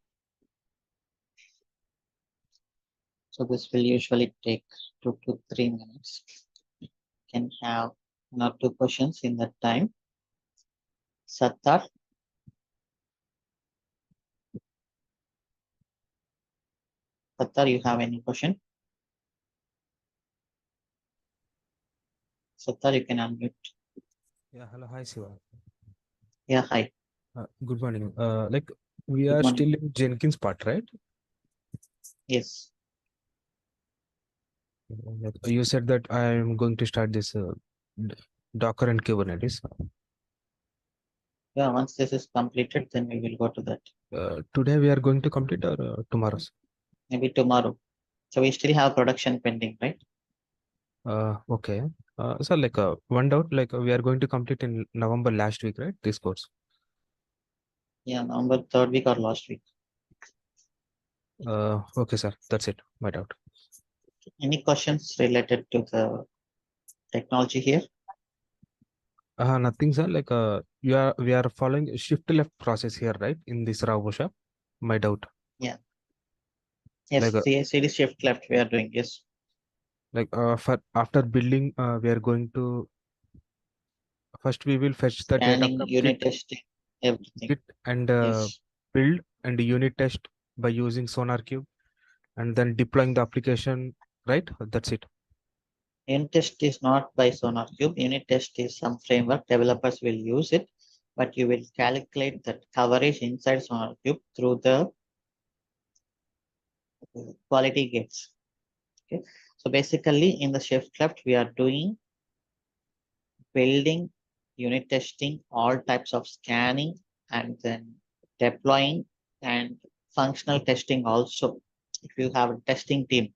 So this will usually take 2 to 3 minutes. Can have 1 or 2 questions in that time. Sattar. Sattar, you have any question? Sattar, you can unmute. Yeah, hello, hi Siva. Yeah, hi. Good morning. Like we Good are morning. still in Jenkins part, right? Yes. Like, you said that I am going to start this D- Docker and Kubernetes. Yeah, once this is completed, then we will go to that. Today we are going to complete or tomorrow? Maybe tomorrow. So we still have production pending, right? Okay. So like one doubt, like we are going to complete in November last week, right? This course. Yeah, November 3rd week or last week. Okay, sir. That's it. My doubt. Any questions related to the technology here? Nothing, sir. Like we are following shift left process here, right? In this Ravosha. My doubt. Yeah. Yes, Like CI/CD shift left we are doing. Yes. for after building we are going to first we will fetch the data Scanning, from unit testing, everything. git and Yes. build and unit test by using SonarQube and then deploying the application, right? That's it. Unit test is not by SonarQube. Unit test is some framework. Developers will use it, but you will calculate the coverage inside SonarQube through the quality gates. Okay. So basically, in the shift left, we are doing building, unit testing, all types of scanning, and then deploying and functional testing also. If you have a testing team,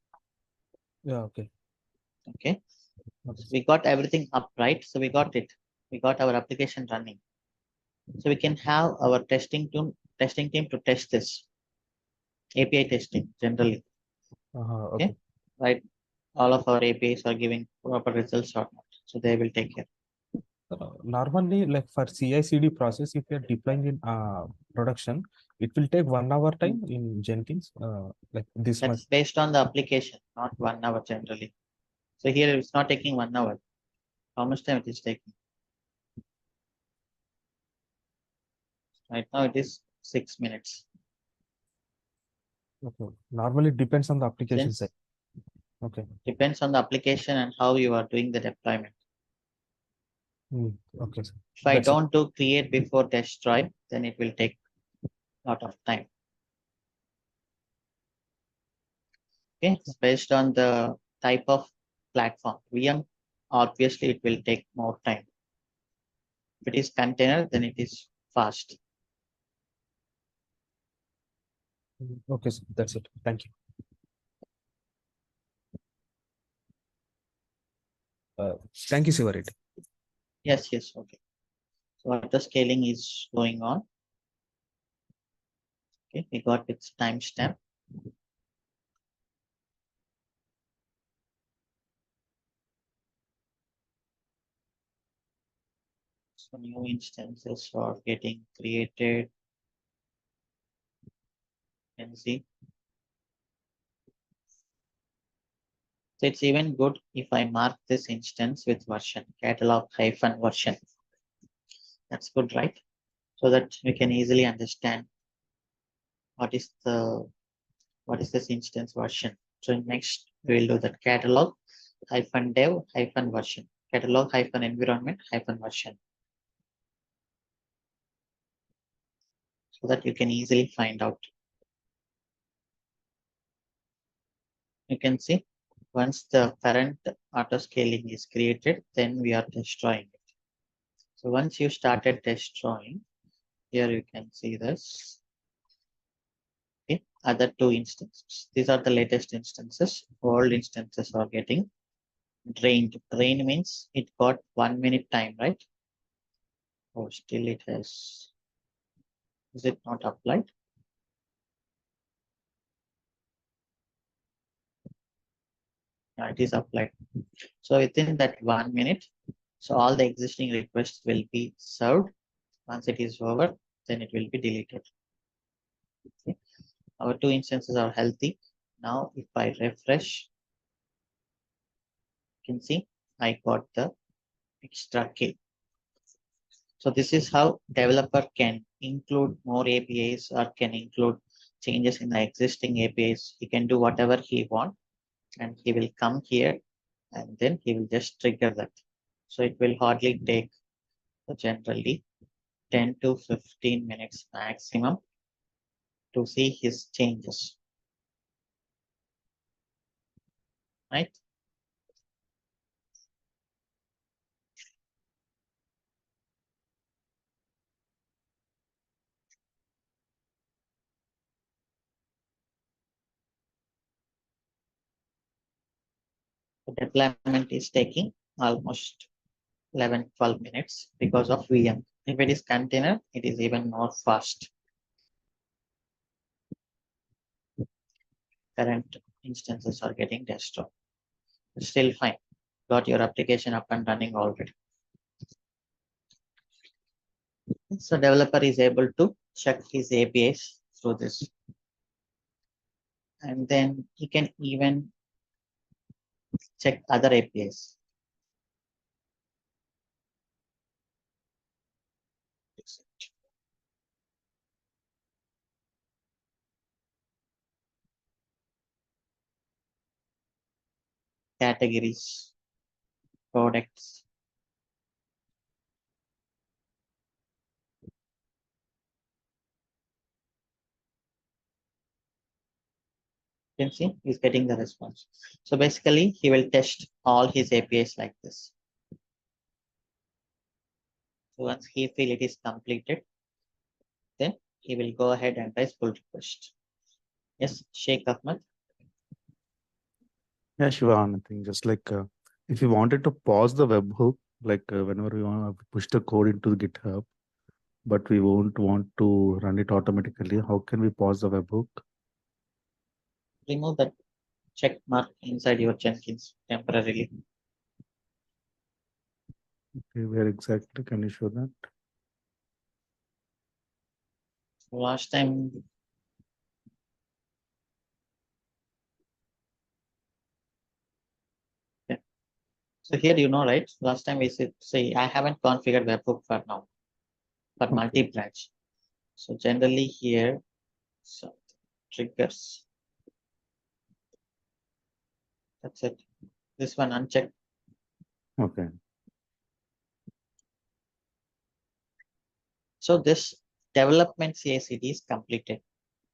Yeah, okay. okay. Okay. So we got everything up right. So we got it. We got our application running. So we can have our testing team to test this API testing generally. Okay. Okay. Right. All of our APIs are giving proper results or not. So they will take care. Normally, like for CI/CD process, if you're deploying in production, it will take 1 hour Mm. time in Jenkins. Like this much. That's based on the application, not 1 hour generally. So here it's not taking 1 hour. How much time it is taking? Right now it is 6 minutes. Okay. Normally it depends on the application Since side. Okay. depends on the application and how you are doing the deployment. Okay, sir. If I That's it. don't do create before destroy, then it will take a lot of time. Okay, it's based on the type of platform. VM, obviously it will take more time. If it is container, then it is fast. Okay, sir. That's it. Thank you. Thank you, Siva. Yes, yes, okay. So auto scaling is going on. Okay, we got its timestamp. So new instances are getting created. You can see. So it's even good if I mark this instance with version, catalog hyphen version. That's good, right? So that we can easily understand what is this instance version. So next we'll do that catalog hyphen dev hyphen version, catalog hyphen environment hyphen version, so that you can easily find out. You can see once the current auto scaling is created, then we are destroying it. So once you started destroying, here you can see this. Okay, other two instances. These are the latest instances. Old instances are getting drained. Drain means it got 1 minute time, right? Oh, still it has. Is it not applied? Yeah, it is applied. So within that 1 minute, so all the existing requests will be served. Once it is over, then it will be deleted. Okay. Our two instances are healthy. Now, if I refresh, you can see I got the extra key. So this is how developer can include more APIs or can include changes in the existing APIs. He can do whatever he wants, and he will come here and then he will just trigger that. So it will hardly take generally 10 to 15 minutes maximum to see his changes, right? The deployment is taking almost 11, 12 minutes because of VM. If it is container, it is even more fast. Current instances are getting destroyed. Still fine. Got your application up and running already. So developer is able to check his APIs through this. And then he can even check other APIs. Categories, products. You can see he's getting the response. So basically, he will test all his APIs like this. So once he feel it is completed, then he will go ahead and raise pull request. Yes, Sheikh Ahmed. Yeah, Shiva, nothing. Just like if you wanted to pause the webhook, like whenever we want to push the code into the GitHub, but we won't want to run it automatically, how can we pause the webhook? Remove that check mark inside your Jenkins temporarily. Okay, where exactly can you show that? Last time, yeah. So here you know, right? Last time we said, say I haven't configured webhook for now for multi-branch. So generally here, so triggers. That's it. This one unchecked. Okay. So this development CI/CD is completed.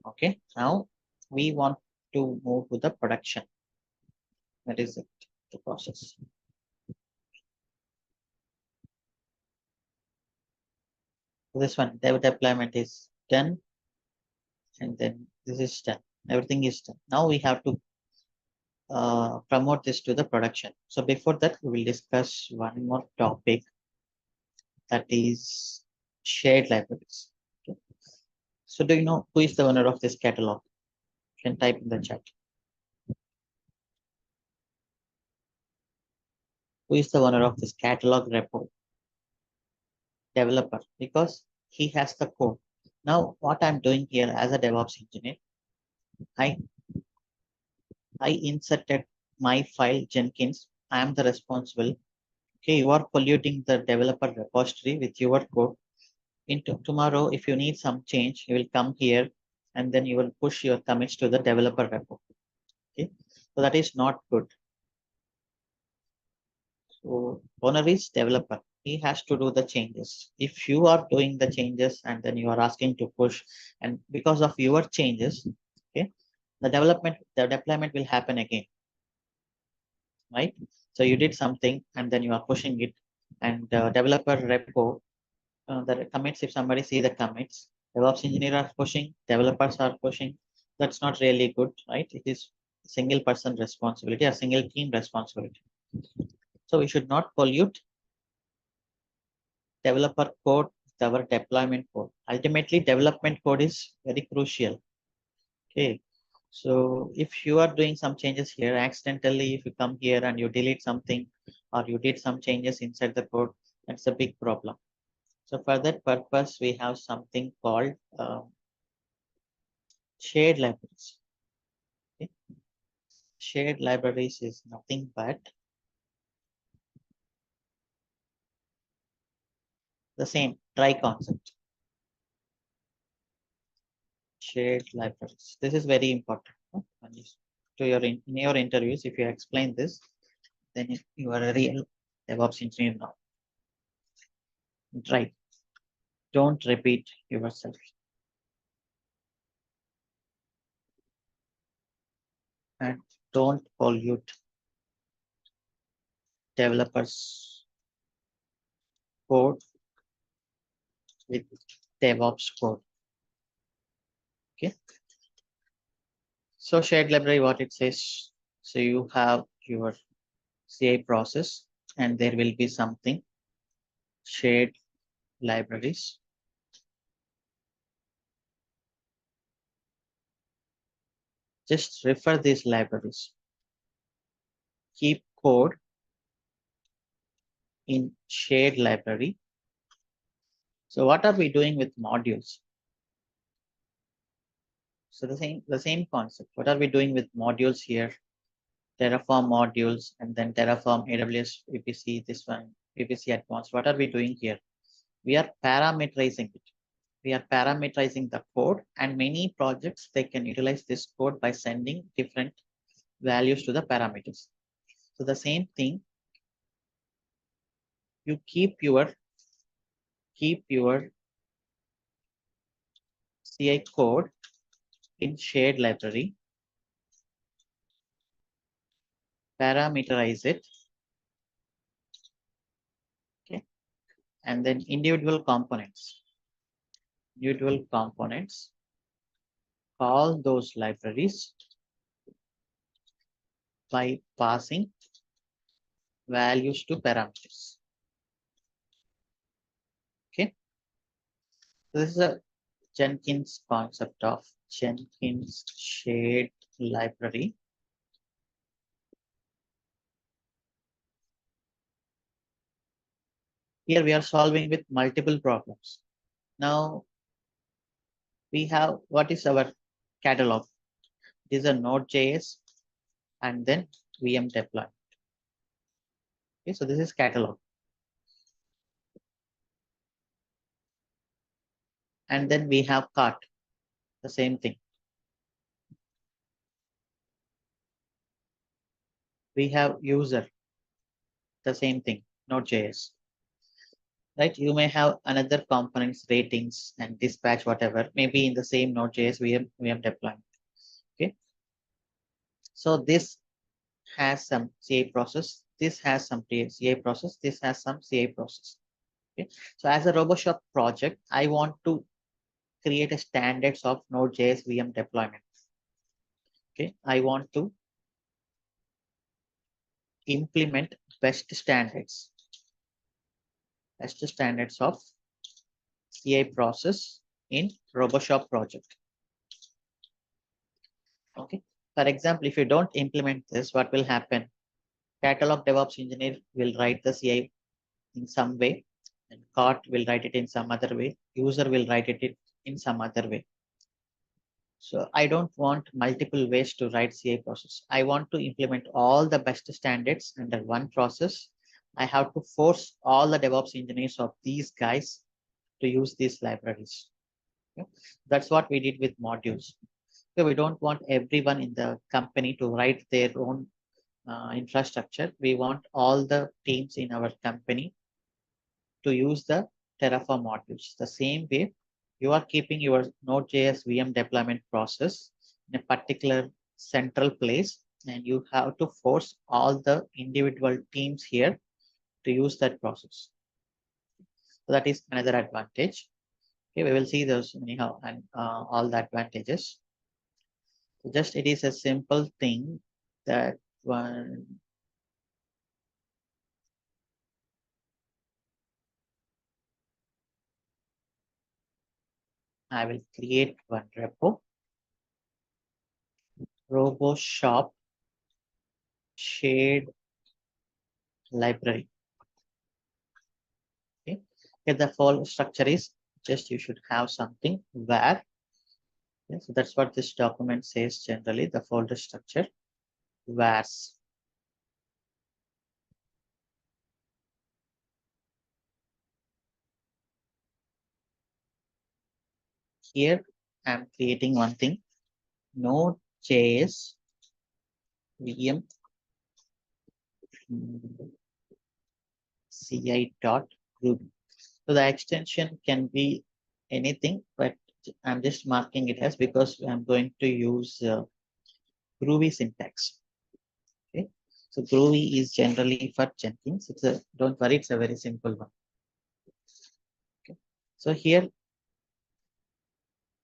Okay. Now we want to move to the production. That is it, the process. This one, dev deployment is done. And then this is done. Everything is done. Now we have to promote this to the production. So before that, we will discuss one more topic, that is shared libraries. Okay. So do you know who is the owner of this catalog? You can type in the chat. Who is the owner of this catalog repo? Developer, because he has the code. Now what I'm doing here as a DevOps engineer, I inserted my file Jenkins. I am the responsible. Okay, you are polluting the developer repository with your code. Into tomorrow, if you need some change, you will come here and then you will push your commits to the developer repo. Okay, so that is not good. So owner is developer. He has to do the changes. If you are doing the changes and then you are asking to push, and because of your changes, okay, the deployment will happen again, right? So you did something and then you are pushing it, and developer repo, the commits, if somebody see the commits, DevOps engineer are pushing, developers are pushing, that's not really good, right? It is single person responsibility, a single team responsibility. So we should not pollute developer code with our deployment code. Ultimately, development code is very crucial. Okay. So if you are doing some changes here, accidentally, if you come here and you delete something or you did some changes inside the code, that's a big problem. So for that purpose, we have something called shared libraries. Okay. Shared libraries is nothing but the same try concept. Shared libraries. This is very important. To in your interviews, if you explain this, then you are a real DevOps engineer now. Right. Don't repeat yourself. And don't pollute developers code with DevOps code. Okay. So shared library, what it says. So you have your CI process and there will be something shared libraries. Just refer these libraries. Keep code in shared library. So what are we doing with modules? So the same concept. What are we doing with modules here? Terraform modules and then Terraform AWS VPC, this one, VPC Advanced. What are we doing here? We are parameterizing it. We are parameterizing the code, and many projects, they can utilize this code by sending different values to the parameters. So the same thing, you keep your CI code in shared library, parameterize it, okay, and then individual components, call those libraries by passing values to parameters. Okay, so this is a Jenkins concept of Jenkins shared library. Here we are solving with multiple problems. Now we have, what is our catalog? It is a Node.js and then VM deploy. Okay, so this is catalog. And then we have cart, the same thing. we have user, the same thing, Node.js, right? You may have another components, ratings and dispatch, whatever, maybe in the same Node.js VM deployment. Okay. So this has some CA process. This has some CA process. This has some CA process. Okay. So as a RoboShop project, I want to create a standards of Node.js VM deployment. Okay. I want to implement best standards of CA process in RoboShop project. Okay. For example, if you don't implement this, what will happen? Catalog DevOps engineer will write the CI in some way, and cart will write it in some other way. User will write it in some other way. So I don't want multiple ways to write CI process. I want to implement all the best standards under one process. I have to force all the DevOps engineers of these guys to use these libraries. Okay? That's what we did with modules. So we don't want everyone in the company to write their own infrastructure. We want all the teams in our company to use the Terraform modules. The same way, you are keeping your Node.js VM deployment process in a particular central place, and you have to force all the individual teams here to use that process. So that is another advantage. Okay, we will see those anyhow and all the advantages. So just it is a simple thing that one. I will create one repo, RoboShop shared library. Okay, if the folder structure is just you should have something where. Okay, so that's what this document says generally, the folder structure where's. Here I'm creating one thing, Node.js VM ci.groovy. So the extension can be anything, but I'm just marking it as because I'm going to use Groovy syntax. Okay, so Groovy is generally for Jenkins. It's a don't worry, it's a very simple one. Okay, so here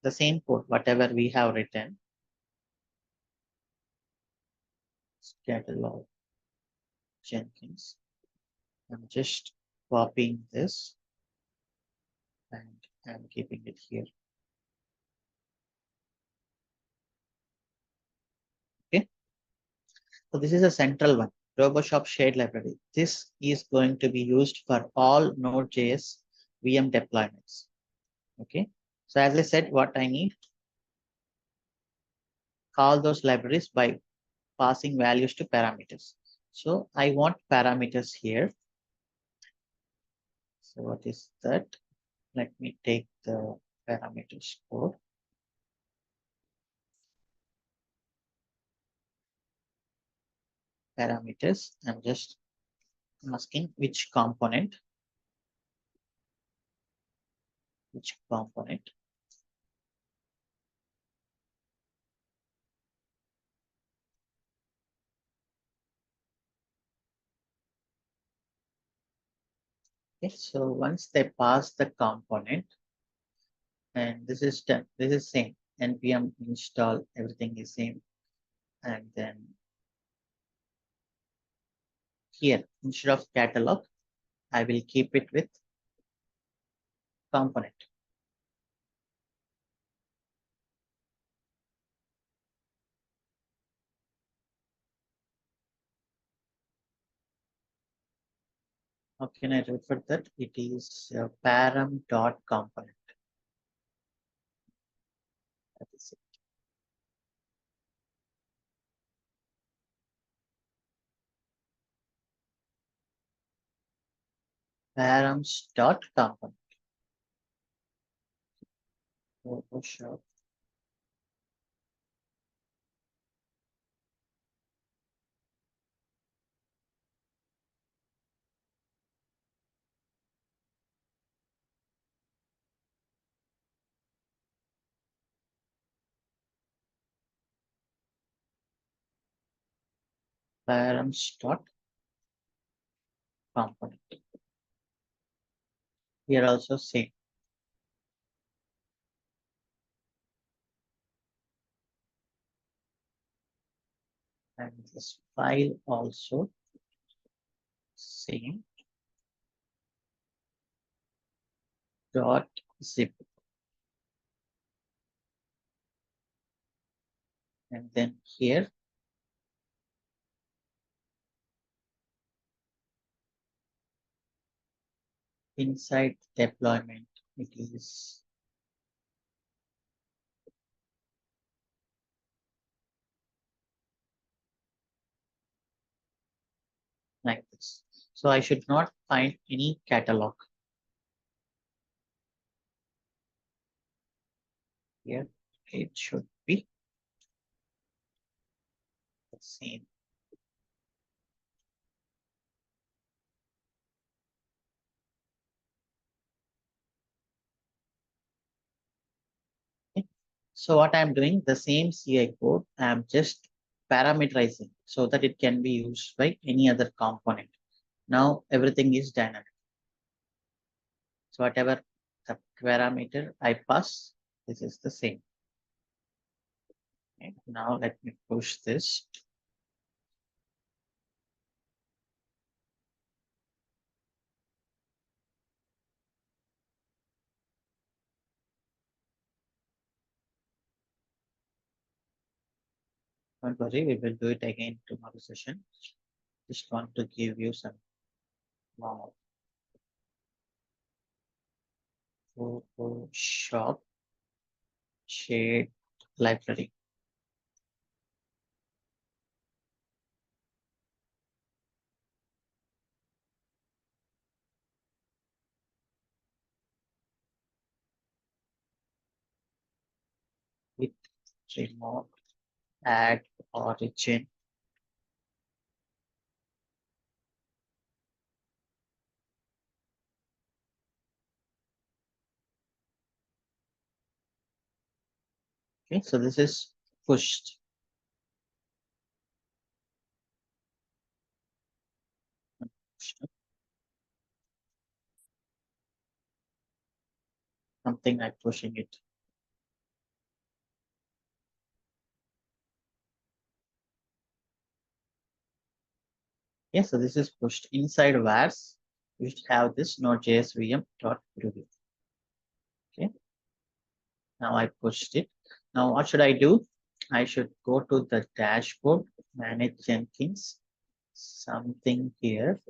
the same code, whatever we have written, catalog Jenkins. I'm just copying this and I'm keeping it here. Okay, so this is a central one, RoboShop shared library. This is going to be used for all Node.js VM deployments. Okay, so as I said, what I need, call those libraries by passing values to parameters. So I want parameters here. So what is that? Let me take the parameters code. Parameters. I'm just asking which component. Which component. Okay, so once they pass the component, and this is done, this is same. npm install, everything is same. And then here, instead of catalog, I will keep it with component. How can I refer that? It is param.component. That is it. Params.component. Photoshop. params dot component. Here also same. And this file also same dot zip. And then here inside deployment, it is like this. So I should not find any catalog. Here it should be the same. Okay. So what I'm doing, the same CI code, I'm just parameterizing so that it can be used by any other component. Now everything is dynamic. So whatever the parameter I pass, this is the same. Okay. Now let me push this. Don't worry, we will do it again tomorrow session. Just want to give you some more Photoshop shade library. With remote add origin. Okay, so this is pushed. Something like pushing it. Okay, so this is pushed inside vars. You should have this node.js VM dot preview. Okay, now I pushed it. Now what should I do? I should go to the dashboard, manage Jenkins, something here,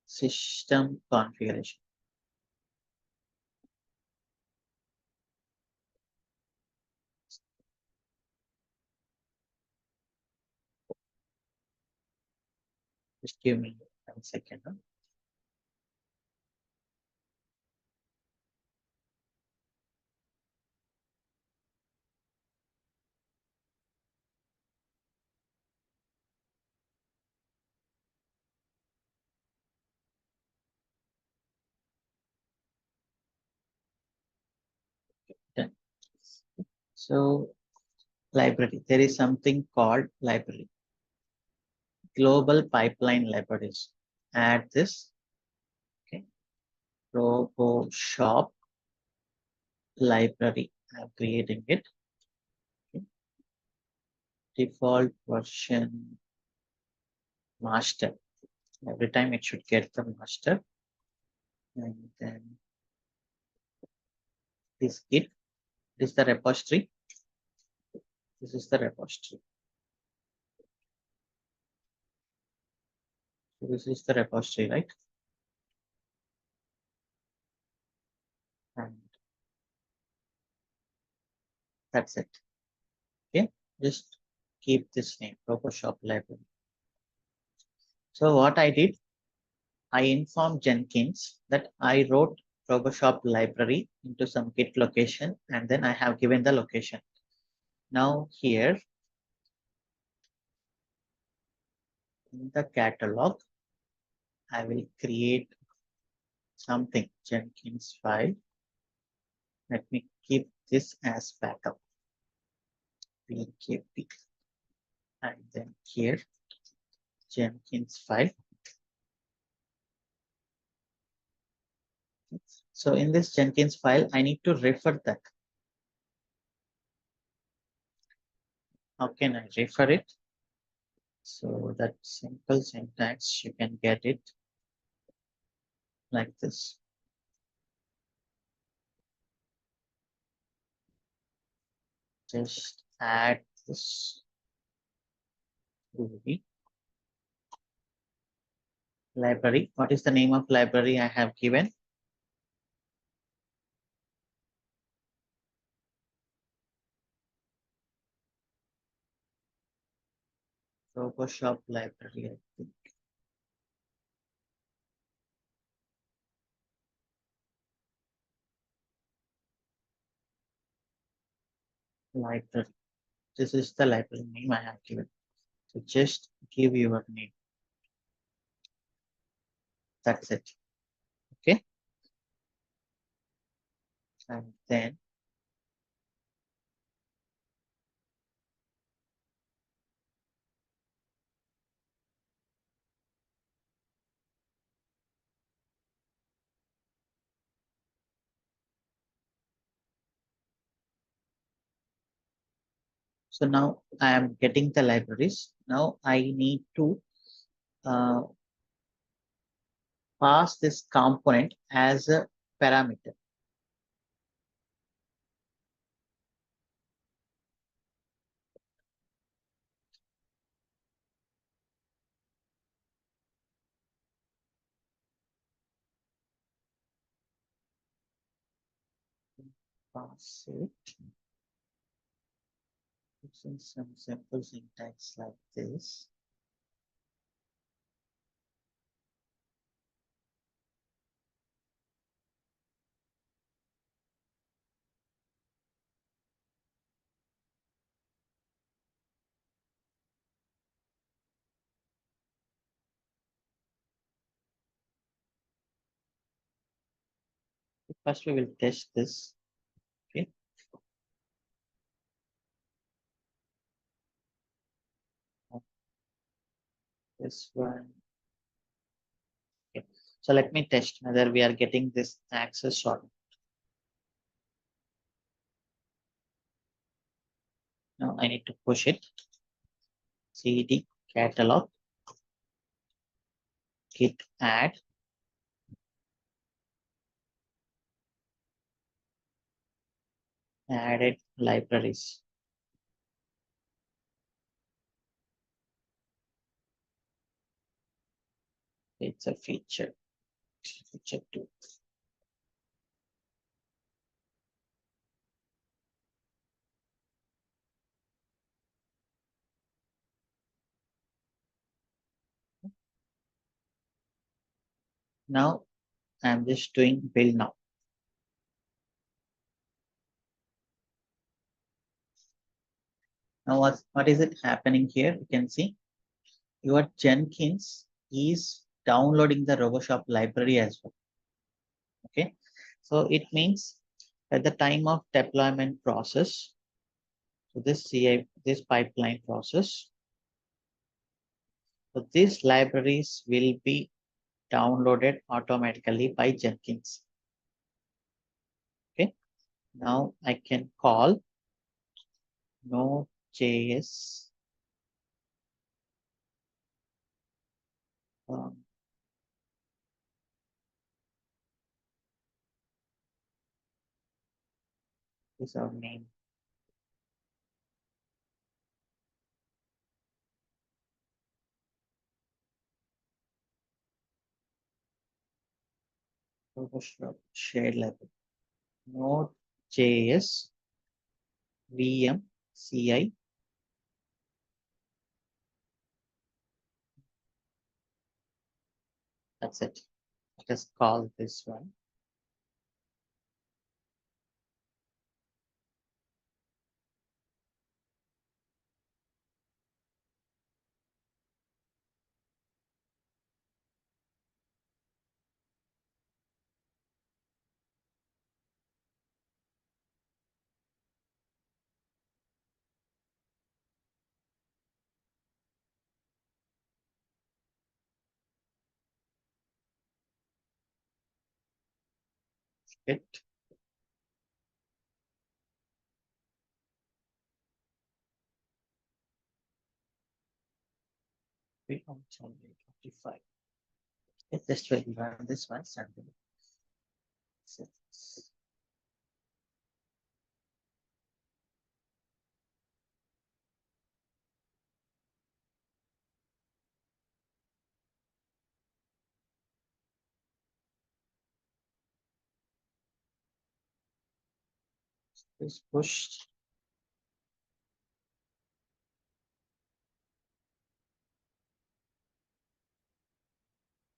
system configuration. Just give me 1 second. Done. So library, there is something called library. Global pipeline libraries. Add this. Okay. Shop library. I'm creating it. Okay. Default version master. Every time it should get the master. And then this git. This is the repository. This is the repository. So this is the repository, right? And that's it. Okay. Just keep this name, Shop library. So what I did, I informed Jenkins that I wrote Shop library into some Git location, and then I have given the location. Now here in the catalog, I will create something Jenkins file. Let me keep this as backup. PKP. and then here Jenkins file. So in this Jenkins file, I need to refer that. How can I refer it? So that simple syntax, you can get it like this. Just add this to the library. What is the name of library I have given? Photoshop library, I think. Library. This is the library name I have given. So just give your name. That's it. Okay. And then so now I am getting the libraries. Now I need to uh, pass this component as a parameter. Pass it using some simple syntax like this. First, we will test this. Okay. This one. Okay. So let me test whether we are getting this access or not. Now I need to push it. cd catalog git add added libraries. It's a feature. Feature 2. Now I'm just doing build now. Now what is it happening here? You can see your Jenkins is downloading the RoboShop library as well. Okay, so it means at the time of deployment process, so this pipeline process, so these libraries will be downloaded automatically by Jenkins. Okay, now I can call Node.js is our name. RoboShop shared library. Node.js VM CI. That's it. Just call this one. It. We on 55. It just will run this one sample. Is pushed.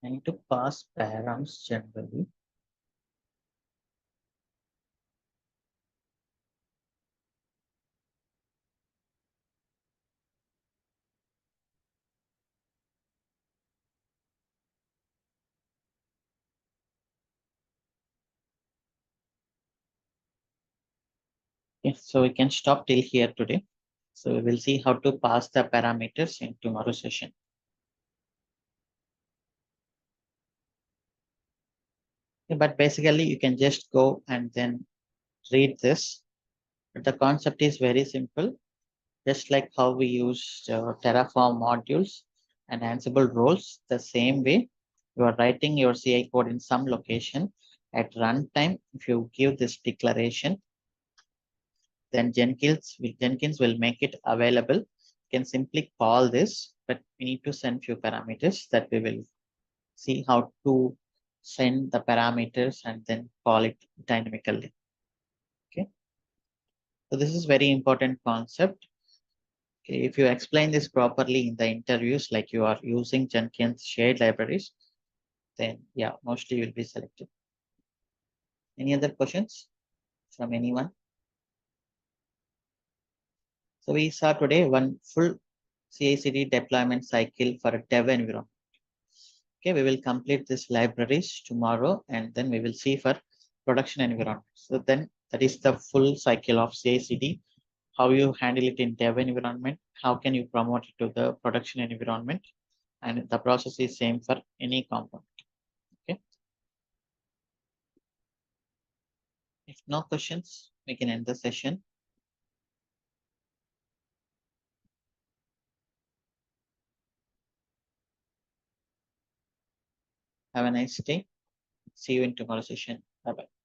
I need to pass params generally. Yes, so we can stop till here today. So we will see how to pass the parameters in tomorrow's session. But basically you can just go and then read this. But the concept is very simple, just like how we use Terraform modules and Ansible roles. The same way you are writing your CI code in some location at runtime. If you give this declaration, then Jenkins will make it available. You can simply call this, but we need to send few parameters that we will see how to send the parameters and then call it dynamically. Okay. So this is very important concept. Okay. If you explain this properly in the interviews, like you are using Jenkins shared libraries, then yeah, mostly you will be selected. Any other questions from anyone? So we saw today one full CI/CD deployment cycle for a dev environment. Okay, we will complete this libraries tomorrow, and then we will see for production environment. So then that is the full cycle of CI/CD, how you handle it in dev environment, how can you promote it to the production environment, and the process is same for any component. Okay. If no questions, we can end the session. Have a nice day. See you in tomorrow's session. Bye-bye.